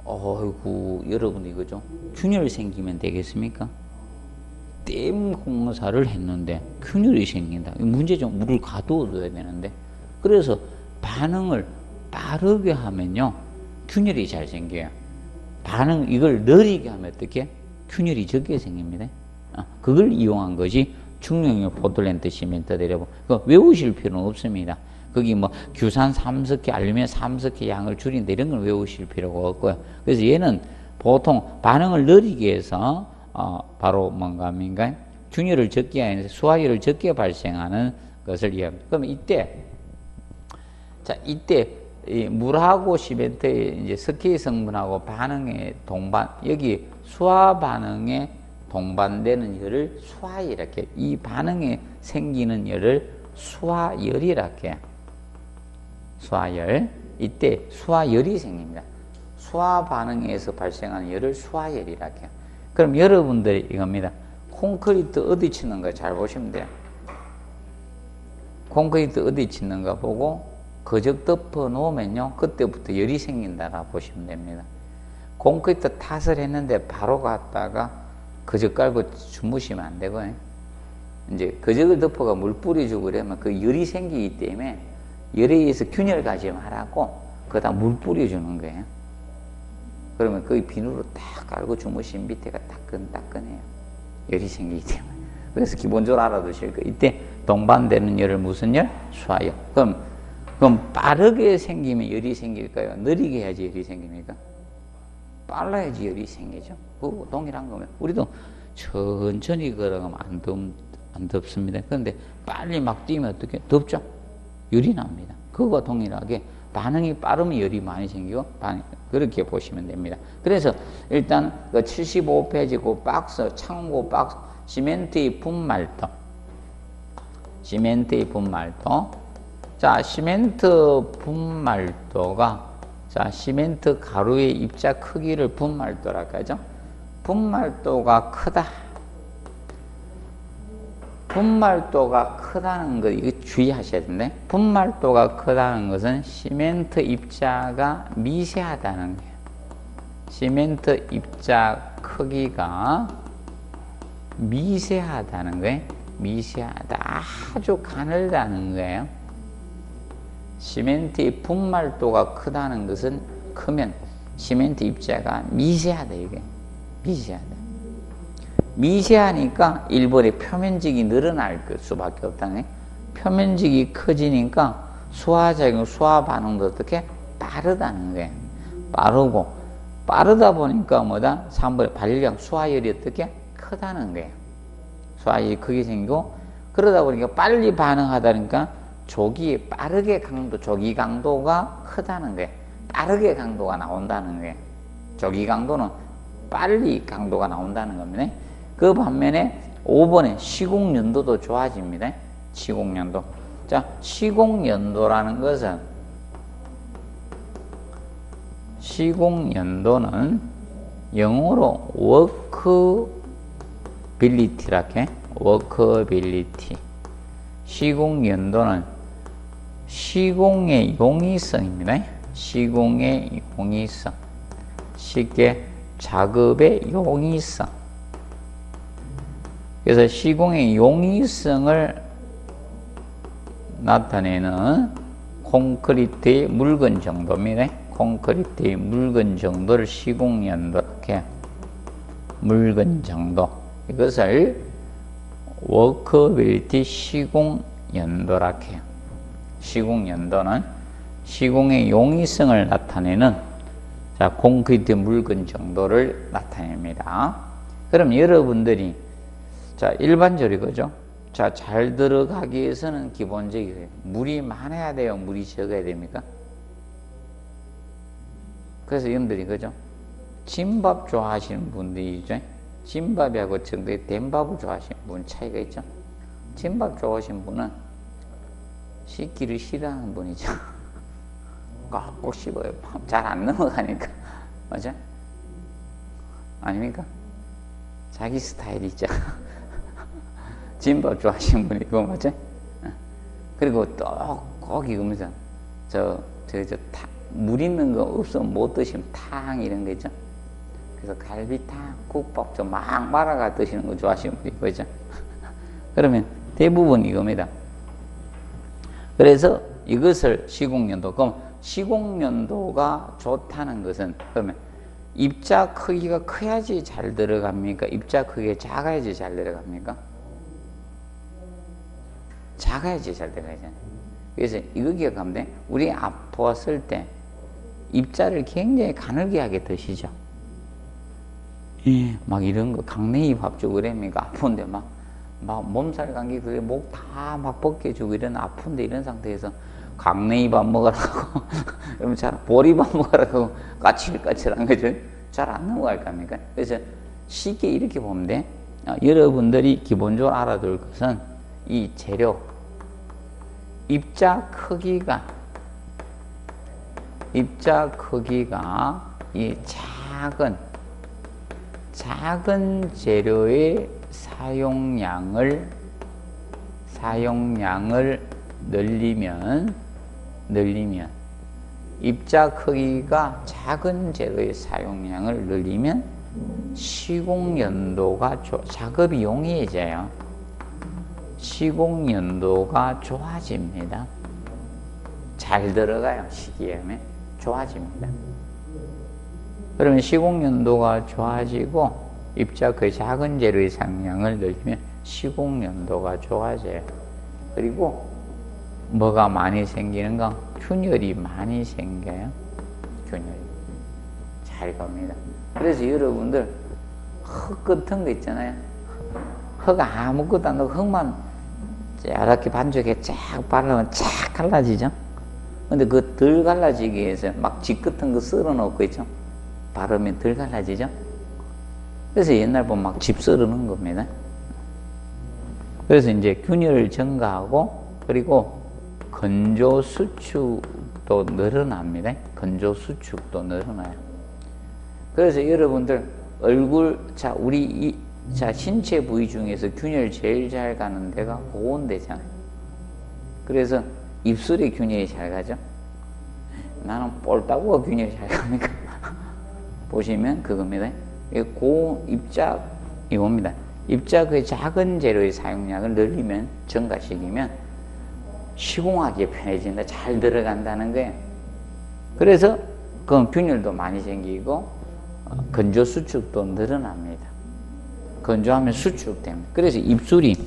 어이구 여러분 이거죠. 균열 생기면 되겠습니까? 댐 공사를 했는데 균열이 생긴다. 문제죠. 물을 가두어둬야 되는데. 그래서 반응을 빠르게 하면요. 균열이 잘 생겨요. 이걸 느리게 하면 어떻게? 균열이 적게 생깁니다. 그걸 이용한 것이 중력용 포틀랜드 시멘트 대려부. 외우실 필요는 없습니다. 거기 뭐 규산 3석회, 알루미늄 3석회 양을 줄인다 이런 걸 외우실 필요가 없고요. 그래서 얘는 보통 반응을 느리게 해서 바로 뭔가 균열을 적게 하는 수화열을 적게 발생하는 것을 이해합니다. 그럼 이때 이 물하고 시멘트의 이제 석회의 성분하고 반응의 동반, 여기 수화 반응에 동반되는 열을 수화열 이렇게, 이 반응에 생기는 열을 수화열이라고 해요. 수화열. 이때 수화열이 생깁니다. 수화 반응에서 발생하는 열을 수화열이라고 해요. 그럼 여러분들이 이겁니다. 콘크리트 어디 치는가 잘 보시면 돼요. 콘크리트 어디 치는가 보고 거적 덮어 놓으면요, 그때부터 열이 생긴다라 보시면 됩니다. 콘크리트 탓을 했는데 바로 갔다가 거적 깔고 주무시면 안 되고요. 이제 거적을 덮어가 물 뿌려주고 그러면 그 열이 생기기 때문에 열에 의해서 균열 가지 말라고 거기다 물 뿌려주는 거예요. 그러면 거기 비누로 딱 깔고 주무시면 밑에가 따끈따끈해요. 열이 생기기 때문에. 그래서 기본적으로 알아두실 거예요. 이때 동반되는 열을 무슨 열? 수화열. 그럼 빠르게 생기면 열이 생길까요? 느리게 해야지 열이 생깁니까? 빨라야지 열이 생기죠. 그거 동일한 거면. 우리도 천천히 걸어가면 안 덥습니다. 그런데 빨리 막 뛰면 어떻게? 덥죠? 열이 납니다. 그거와 동일하게 반응이 빠르면 열이 많이 생기고, 그렇게 보시면 됩니다. 그래서 일단 그 75페이지 그 박스, 창고 박스, 시멘트의 분말도. 자, 시멘트 분말도가, 자, 시멘트 가루의 입자 크기를 분말도라고 하죠. 분말도가 크다. 분말도가 크다는 거, 이거 주의하셔야 되는데, 분말도가 크다는 것은 시멘트 입자가 미세하다는 거예요. 시멘트 입자 크기가 미세하다는 거예요. 미세하다. 아주 가늘다는 거예요. 시멘트의 분말도가 크다는 것은, 크면 시멘트 입자가 미세하다, 이게. 미세하다. 미세하니까 일본의 표면직이 늘어날 수밖에 없다네. 표면직이 커지니까 수화작용, 수화 반응도 어떻게? 빠르다는 거예요. 빠르다 보니까 뭐다? 3번의 발열량, 수화열이 어떻게? 크다는 거예요. 수화열이 크게 생기고, 그러다 보니까 빨리 반응하다니까 조기, 빠르게 조기 강도가 크다는 거예요. 빠르게 강도가 나온다는 거예요. 조기 강도는 빨리 강도가 나온다는 겁니다. 그 반면에 5번에 시공연도도 좋아집니다. 시공연도. 자, 시공연도라는 것은, 시공연도는 영어로 워크빌리티라고 해. 워크빌리티. 시공연도는 시공의 용이성입니다. 시공의 용이성. 쉽게 작업의 용이성. 그래서 시공의 용이성을 나타내는 콘크리트의 묽은 정도입니다. 콘크리트의 묽은 정도를 시공연도, 이렇게 묽은 정도. 이것을 워커빌리티 시공연도라고 해요. 시공연도는 시공의 용이성을 나타내는, 자, 콘크리트 묽은 정도를 나타냅니다. 그럼 여러분들이, 자, 일반적으로 그죠? 자, 잘 들어가기 위해서는 기본적이에요. 물이 많아야 돼요? 물이 적어야 됩니까? 그래서 여러분들이 그죠? 진밥 좋아하시는 분들이죠? 진밥하고 정도의 된밥을 좋아하시는 분 차이가 있죠? 진밥 좋아하시는 분은 씻기를 싫어하는 분이죠. 꼭 씹어요. 잘 안 넘어가니까. 맞아? 아닙니까? 자기 스타일이 있죠. 진밥 좋아하시는 분이 그거 맞죠? 그리고 또 꼭 이거면서 물 있는 거 없으면 못 드시면 탕 이런 거 있죠? 그래서 갈비탕, 국밥 좀 막 말아가 드시는 거 좋아하시는 분이 있죠? 그러면 대부분 이겁니다. 그래서 이것을 시공연도, 그럼 시공연도가 좋다는 것은, 그러면 입자 크기가 커야지 잘 들어갑니까? 입자 크기가 작아야지 잘 들어갑니까? 작아야지 잘 들어가잖아요. 그래서 이거 기억하면 돼. 우리 아팠을 때 입자를 굉장히 가늘게 하게 드시죠. 막 이런 거 강내입 합주고 그러니까 아픈데 막 몸살 감기 그게 목 다 막 벗겨주고 이런 아픈데 이런 상태에서 강내입 안 먹으라고 그러면 잘 보리밥 먹으라고 까칠까칠한 거죠. 잘 안 넘어갈 겁니까? 그래서 쉽게 이렇게 보면 돼. 여러분들이 기본적으로 알아둘 것은 이 재료 입자 크기가 이 작은 재료의 사용량을 늘리면 입자 크기가 작은 재료의 사용량을 늘리면 시공연도가 작업이 용이해져요. 시공연도가 좋아집니다. 잘 들어가요. 시기에 좋아집니다. 그러면 시공연도가 좋아지고 입자 그 작은 재료의 사용량을 늘리면 시공연도가 좋아져요. 그리고 뭐가 많이 생기는가? 균열이 많이 생겨요. 균열이 잘 갑니다. 그래서 여러분들 흙 같은 거 있잖아요. 흙 아무것도 안 넣고 흙만 이렇게 반죽에 쫙 바르면 쫙 갈라지죠. 근데 그 덜 갈라지기 위해서 막 집 같은 거 썰어 놓고 있죠. 바르면 덜 갈라지죠. 그래서 옛날 보면 막 집 썰어 놓은 겁니다. 그래서 이제 균열을 증가하고 그리고 건조 수축도 늘어납니다. 건조 수축도 늘어나요. 그래서 여러분들 얼굴 우리 신체 부위 중에서 균열 제일 잘 가는 데가 고운 데잖아요. 그래서 입술에 균열이 잘 가죠. 나는 볼따구가 균열이 잘 갑니까? 보시면 그겁니다. 고운 입자 이겁니다. 입자 그 작은 재료의 사용량을 늘리면 증가시키면 시공하기에 편해진다. 잘 들어간다는 거예요. 그래서 그럼 균열도 많이 생기고 건조 수축도 늘어납니다. 건조하면 수축됩니다. 그래서 입술이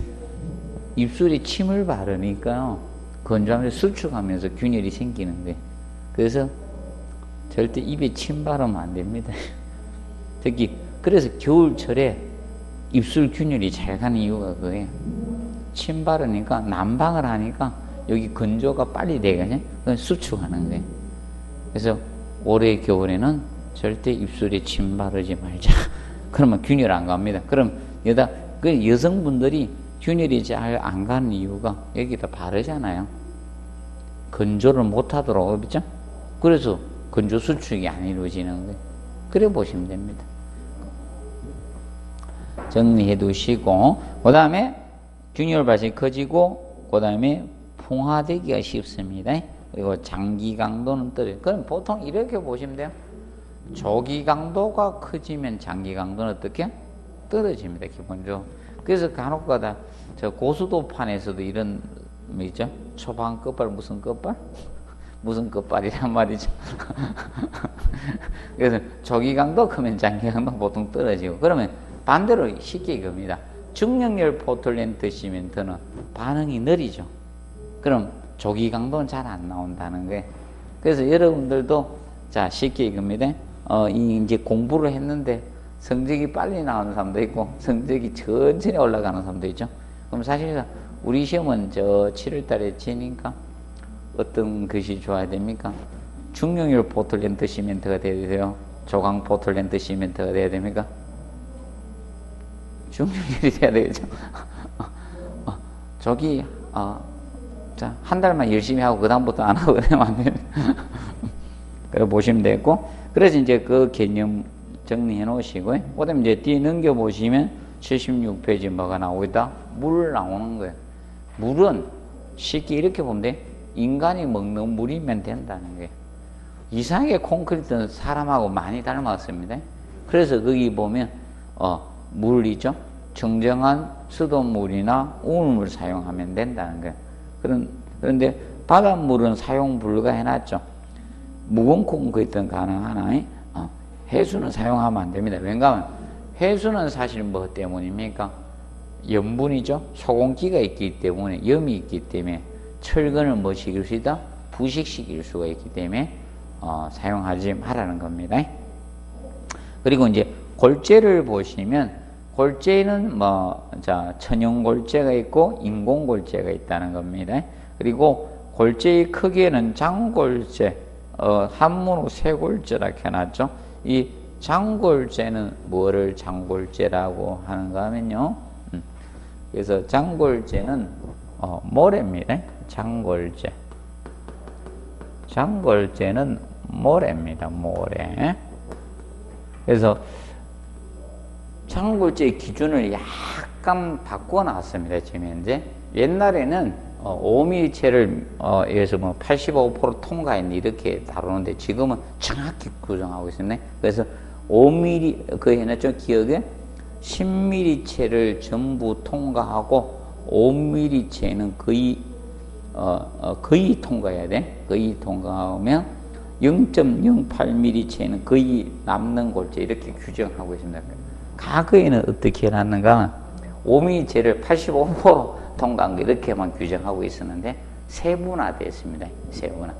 침을 바르니까요. 건조하면서 수축하면서 균열이 생기는 거예요. 그래서 절대 입에 침 바르면 안 됩니다. 특히 그래서 겨울철에 입술 균열이 잘 가는 이유가 그거예요. 침 바르니까 난방을 하니까 여기 건조가 빨리 되거든요. 수축하는 거예요. 그래서 올해 겨울에는 절대 입술에 침 바르지 말자. 그러면 균열 안 갑니다. 그럼 그 여성분들이 균열이 잘 안 가는 이유가 여기다 바르잖아요. 건조를 못 하도록, 그렇죠? 그래서 건조 수축이 안 이루어지는 거예요. 그래 보시면 됩니다. 정리해 두시고, 그 다음에 균열 발생이 커지고, 그 다음에 풍화되기가 쉽습니다. 그리고 장기 강도는 떨어져요. 그럼 보통 이렇게 보시면 돼요. 조기 강도가 커지면 장기 강도는 어떻게? 떨어집니다, 기본적으로. 그래서 간혹가다 저 고수도판에서도 이런 뭐 있죠? 초반 끝발 무슨 끝발? 무슨 끝발이란 말이죠. 그래서 조기 강도 크면 장기 강도 보통 떨어지고, 그러면 반대로 쉽게 이겁니다. 중력열 포톨렌트 시멘트는 반응이 느리죠. 그럼 조기 강도는 잘 안 나온다는 거예요. 그래서 여러분들도 자 쉽게 이겁니다. 이제 공부를 했는데 성적이 빨리 나오는 사람도 있고 성적이 천천히 올라가는 사람도 있죠. 그럼 사실상 우리 시험은 저 7월 달에 지니까 어떤 것이 좋아야 됩니까? 중력열 포톨렌트 시멘트가 돼야 돼요? 조강 포톨렌트 시멘트가 돼야 됩니까? 중력열이 돼야 되겠죠. 저기 자, 한 달만 열심히 하고 그다음부터 안 하고 그러면 안 돼요. 그래 보시면 되고, 그래서 이제 그 개념 정리해 놓으시고요. 그다음에 이제 뒤에 넘겨 보시면 76페이지 뭐가 나오고 있다? 물 나오는 거예요. 물은 쉽게 이렇게 보면 돼. 인간이 먹는 물이면 된다는 거예요. 이상하게 콘크리트는 사람하고 많이 닮았습니다. 그래서 거기 보면 물이죠. 청정한 수돗물이나 우물물 사용하면 된다는 거예요. 그런데 바닷물은 사용 불가해놨죠. 무공 콘크리트는 가능하나? 해수는 사용하면 안 됩니다. 왜냐하면 해수는 사실 뭐 때문입니까? 염분이죠. 소금기가 있기 때문에, 염이 있기 때문에 철근을 뭐 시킬 수 있다? 부식시킬 수가 있기 때문에 사용하지 말라는 겁니다. 그리고 이제 골재를 보시면 골재는 천연골재가 있고 인공골재가 있다는 겁니다. 그리고 골재의 크기에는 장골재, 한문으로 세골재라 해놨죠. 이 장골재는 뭐를 장골재라고 하는가 하면요. 그래서 장골재는 모래입니다. 장골재. 장골재는 모래입니다. 모래. 그래서 장골재의 기준을 약간 바꿔놨습니다. 지금 현재. 옛날에는 5mm체를 예에서 85% 통과했니 이렇게 다루는데 지금은 정확히 규정하고 있습니다. 그래서 5mm 그 해놨죠. 기억에 10mm체를 전부 통과하고 5mm체는 거의 통과해야 돼. 거의 통과하면 0.08mm체는 거의 남는 골재 이렇게 규정하고 있습니다. 과거에는 어떻게 해놨는가? 5mm체를 85% 통과한 거 이렇게만 규정하고 있었는데 세분화됐습니다. 세분화.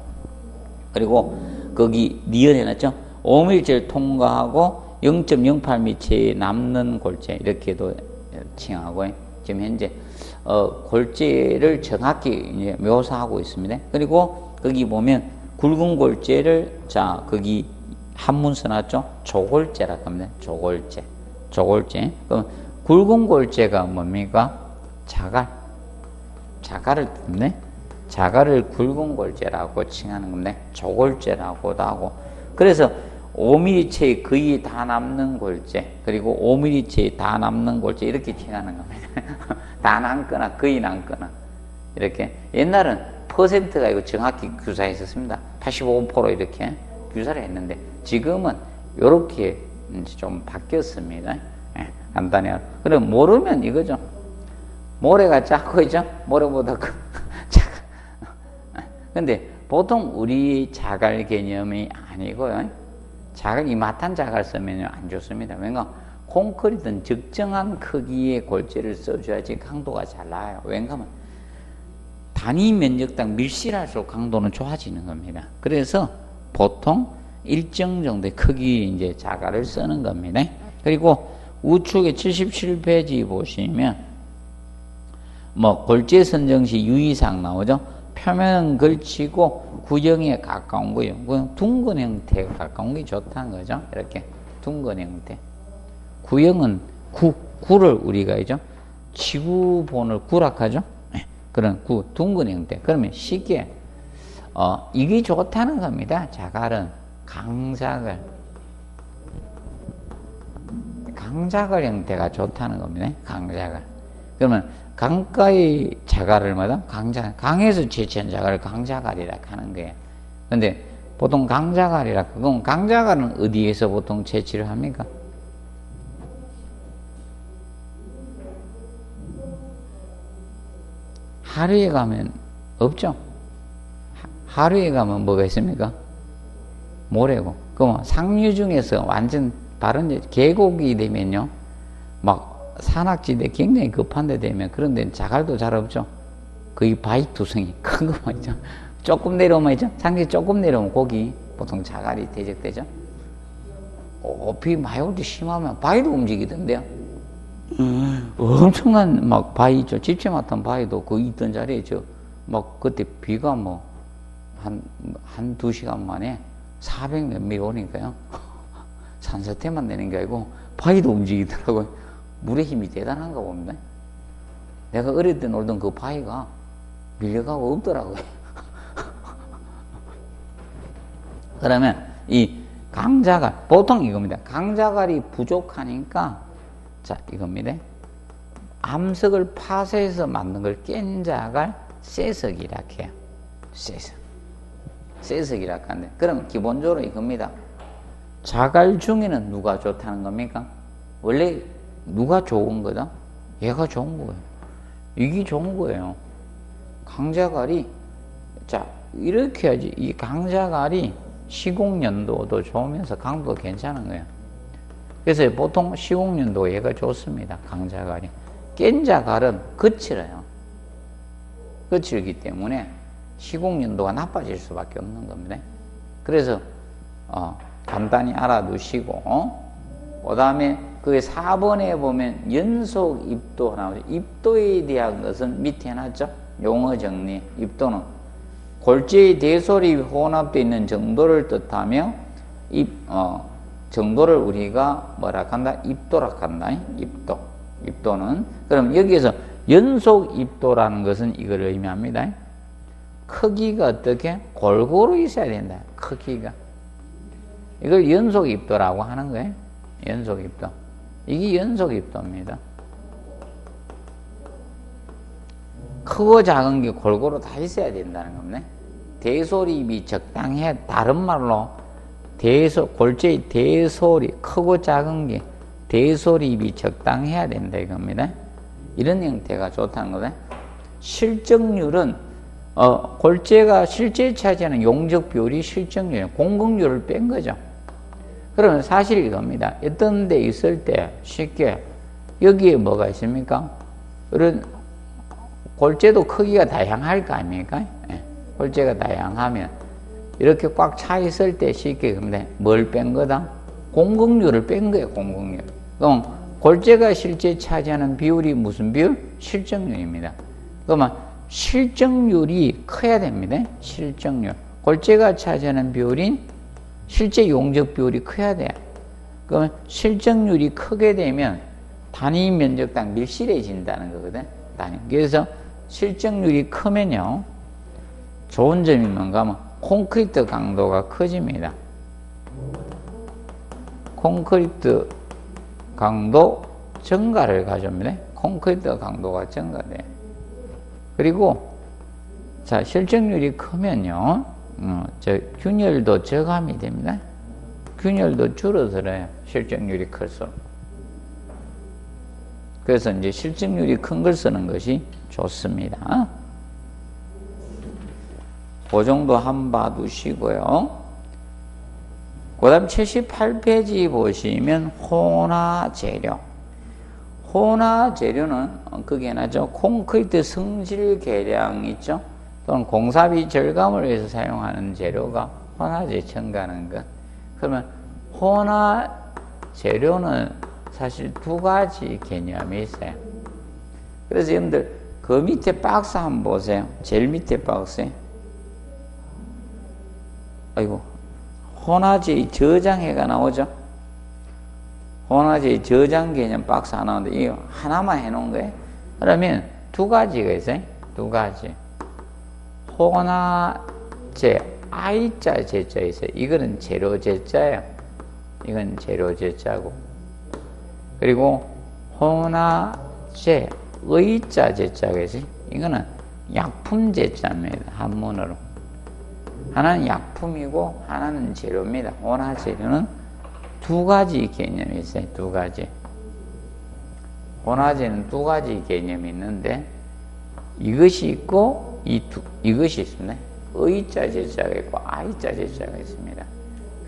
그리고 거기 니은 해놨죠. 5mm체를 통과하고 0.08mm체에 남는 골재 이렇게도 칭하고 지금 현재 골재를 정확히 이제 묘사하고 있습니다. 그리고 거기 보면 굵은 골재를 거기 한문 써놨죠. 조골재라고 합니다. 조골재. 조골재. 그럼 굵은 골재가 뭡니까? 자갈을 듣네. 자갈을 굵은 골재라고 칭하는 겁니다. 조골재라고도 하고. 그래서 5mm체에 거의 다 남는 골재, 그리고 5mm체에 다 남는 골재 이렇게 칭하는 겁니다. 다 남거나 거의 남거나 이렇게. 옛날은 퍼센트가 이거 정확히 규사했었습니다. 85% 이렇게 규사를 했는데 지금은 이렇게 좀 바뀌었습니다. 간단해요. 그럼 모르면 이거죠. 모래가 작고 있죠? 모래보다 작아. 근데 보통 우리 자갈 개념이 아니고요. 자갈, 이마탄 자갈 쓰면 안 좋습니다. 왜냐면 콘크리트는 적정한 크기의 골재를 써줘야지 강도가 잘 나와요. 왜냐면 단위 면적당 밀실할수록 강도는 좋아지는 겁니다. 그래서 보통 일정 정도의 크기 이제 자갈을 쓰는 겁니다. 그리고 우측에 77페이지 보시면 골재 선정 시 유의사항 나오죠. 표면은 걸치고 구형에 가까운 거예요. 둥근 형태에 가까운 게 좋다는 거죠. 이렇게 둥근 형태. 구형은 구를 우리가 이죠. 지구본을 구락하죠. 그런 둥근 형태. 그러면 쉽게 이게 좋다는 겁니다. 자갈은 강자갈 형태가 좋다는 겁니다. 강자갈. 그러면 강가의 자갈을 강에서 채취한 자갈을 강자갈이라 하는 거예요. 근데 보통 강자갈이라, 그럼 강자갈은 어디에서 보통 채취를 합니까? 하루에 가면 없죠? 하루에 가면 뭐가 있습니까? 모래고. 그럼 상류 중에서 완전 다른 계곡이 되면요, 산악지대 굉장히 급한 데 되면 그런 데는 자갈도 잘 없죠. 거의 바위 투성이 큰 거만 있죠. 조금 내려오면 있죠. 상계 조금 내려오면 거기 보통 자갈이 대적되죠. 비 많이 올 때 심하면 바위도 움직이던데요. 엄청난 바위 있죠. 집채mat한 바위도 그 있던 자리에 그때 비가 한 2시간 만에 400 몇 미리 오니까요. 산사태만 내는 게 아니고 바위도 움직이더라고요. 물의 힘이 대단한가 봅니다. 내가 어릴 때 놀던 그 바위가 밀려가고 없더라고요. 그러면 이 강자갈, 보통 이겁니다. 강자갈이 부족하니까, 이겁니다. 암석을 파쇄해서 만든 걸 깬 자갈, 쇠석이라 해요. 쇠석이라 하는데, 그럼 기본적으로 이겁니다. 자갈 중에는 누가 좋다는 겁니까? 원래 누가 좋은 거다? 얘가 좋은 거예요. 이게 좋은 거예요. 강자갈이, 이렇게 해야지. 이 강자갈이 시공연도도 좋으면서 강도도 괜찮은 거예요. 그래서 보통 시공연도 얘가 좋습니다. 강자갈이. 깬자갈은 거칠어요. 거칠기 때문에 시공연도가 나빠질 수밖에 없는 겁니다. 그래서 간단히 알아두시고 그 다음에 그 4번에 보면 연속 입도 나오죠. 입도에 대한 것은 밑에 해놨죠. 용어 정리. 입도는 골재의 대소립이 혼합되어 있는 정도를 뜻하며 정도를 우리가 뭐라 한다? 입도라 한다. 입도는. 그럼 여기에서 연속 입도라는 것은 이걸 의미합니다. 크기가 어떻게? 골고루 있어야 된다. 크기가. 이걸 연속 입도라고 하는 거예요. 연속 입도. 이게 연속 입도입니다. 크고 작은 게 골고루 다 있어야 된다는 겁니다. 대소립이 적당해. 다른 말로 골재의 대소립, 크고 작은 게 대소립이 적당해야 된다 이겁니다. 이런 형태가 좋다는 거다. 실적률은 골재가 실제 차지하는 용적 비율이 실적률이에요. 공급률을 뺀 거죠. 그러면 사실 이겁니다. 어떤 데 있을 때 쉽게 여기에 뭐가 있습니까? 이런 골재도 크기가 다양할 거 아닙니까? 예. 골재가 다양하면 이렇게 꽉 차 있을 때 쉽게 그럽니다. 뭘 뺀 거다? 공급률을 뺀 거예요. 공급률. 그럼 골재가 실제 차지하는 비율이 무슨 비율? 실적률입니다. 그러면 실적률이 커야 됩니다. 실적률. 골재가 차지하는 비율인 실제 용적 비율이 커야 돼요. 그러면 실적률이 크게 되면 단위 면적당 밀실해진다는 거거든. 그래서 실적률이 크면요. 좋은 점이 뭔가 하면 콘크리트 강도가 커집니다. 콘크리트 강도 증가를 가져옵니다. 콘크리트 강도가 증가돼요. 그리고 자 실적률이 크면요. 균열도 저감이 됩니다. 균열도 줄어들어요. 실적률이 클수록. 그래서 이제 실적률이 큰 걸 쓰는 것이 좋습니다. 그 정도 한번 봐두시고요. 그 다음 78페이지 보시면 혼화재료. 혼화재료는 그게 나죠. 콘크리트 성질 개량 있죠. 또는 공사비 절감을 위해서 사용하는 재료가 혼화재 첨가하는 것. 그러면 혼화재료는 사실 두 가지 개념이 있어요. 그래서 여러분들 그 밑에 박스 한번 보세요. 제일 밑에 박스에 아이고 혼화재의 저장해가 나오죠. 혼화재의 저장 개념 박스 하나 나오는데 이거 하나만 해놓은 거예요. 그러면 두 가지가 있어요. 두 가지. 혼화재 I자 제자 있어요. 이거는 재료 제자예요. 이건 재료 제자고. 그리고 혼화재 의자 제자가 있어요. 이거는 약품 제자입니다. 한문으로. 하나는 약품이고 하나는 재료입니다. 혼화재료는 두 가지 개념이 있어요. 두 가지. 혼화재는 두 가지 개념이 있는데 이것이 있고 이것이 있습니다. 의자 제자가 있고 I자 제자가 있습니다.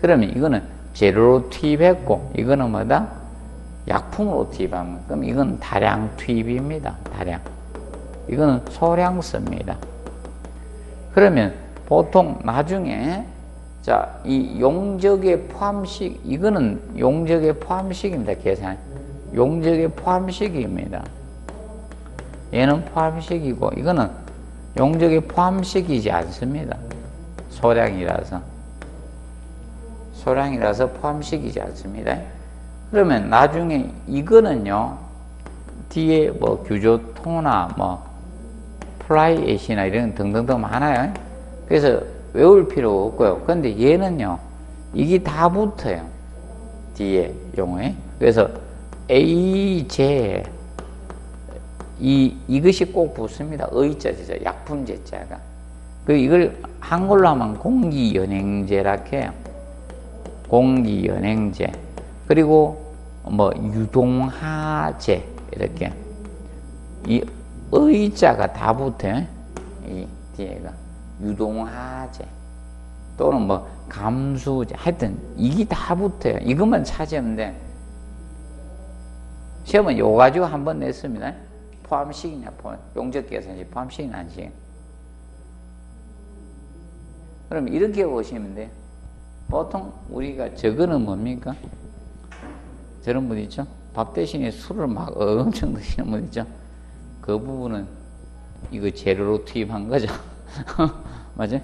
그러면 이거는 재료로 투입했고 이거는 뭐다? 약품으로 투입하면 그럼 이건 다량 투입입니다. 다량. 이거는 소량 씁니다. 그러면 보통 나중에 자, 이 용적의 포함식 이거는 용적의 포함식입니다. 계산. 용적의 포함식입니다. 얘는 포함식이고 이거는 용적의 포함식이지 않습니다. 소량이라서 포함식이지 않습니다. 그러면 나중에 이거는요 뒤에 뭐 규조토나 뭐 플라이애시나 이런 등등등 많아요. 그래서 외울 필요 없고요. 그런데 얘는요 이게 다 붙어요. 뒤에 용어에. 그래서 AJ 이것이 꼭 붙습니다. 의자 제자, 약품 제자가. 그 이걸 한글로 하면 공기연행제라 해요. 공기연행제. 그리고 뭐 유동화제 이렇게 이 의자가 다 붙어요. 이 뒤에가 유동화제. 또는 뭐 감수제, 하여튼 이게 다 붙어요. 이것만 찾으면 돼. 시험은 요 가지고 한번 냈습니다. 포함식이냐, 용적 계산식 포함식이냐, 안 식. 그럼 이렇게 보시면 돼. 보통 우리가 저거는 뭡니까? 저런 분 있죠? 밥 대신에 술을 막 엄청 드시는 분 있죠? 그 부분은 이거 재료로 투입한 거죠. 맞아요?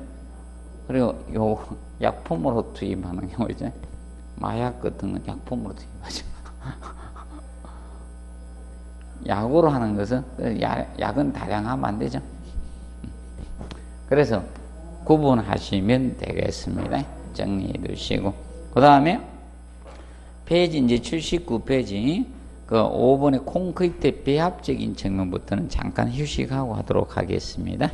그리고 요 약품으로 투입하는 경우 있죠? 마약 같은 건 약품으로 투입하죠. 약으로 하는 것은 약은 다량하면 안 되죠. 그래서 구분하시면 되겠습니다. 정리해 두시고. 그 다음에 페이지 이제 79페이지 그 5번의 콘크리트 배합적인 측면부터는 잠깐 휴식하고 하도록 하겠습니다.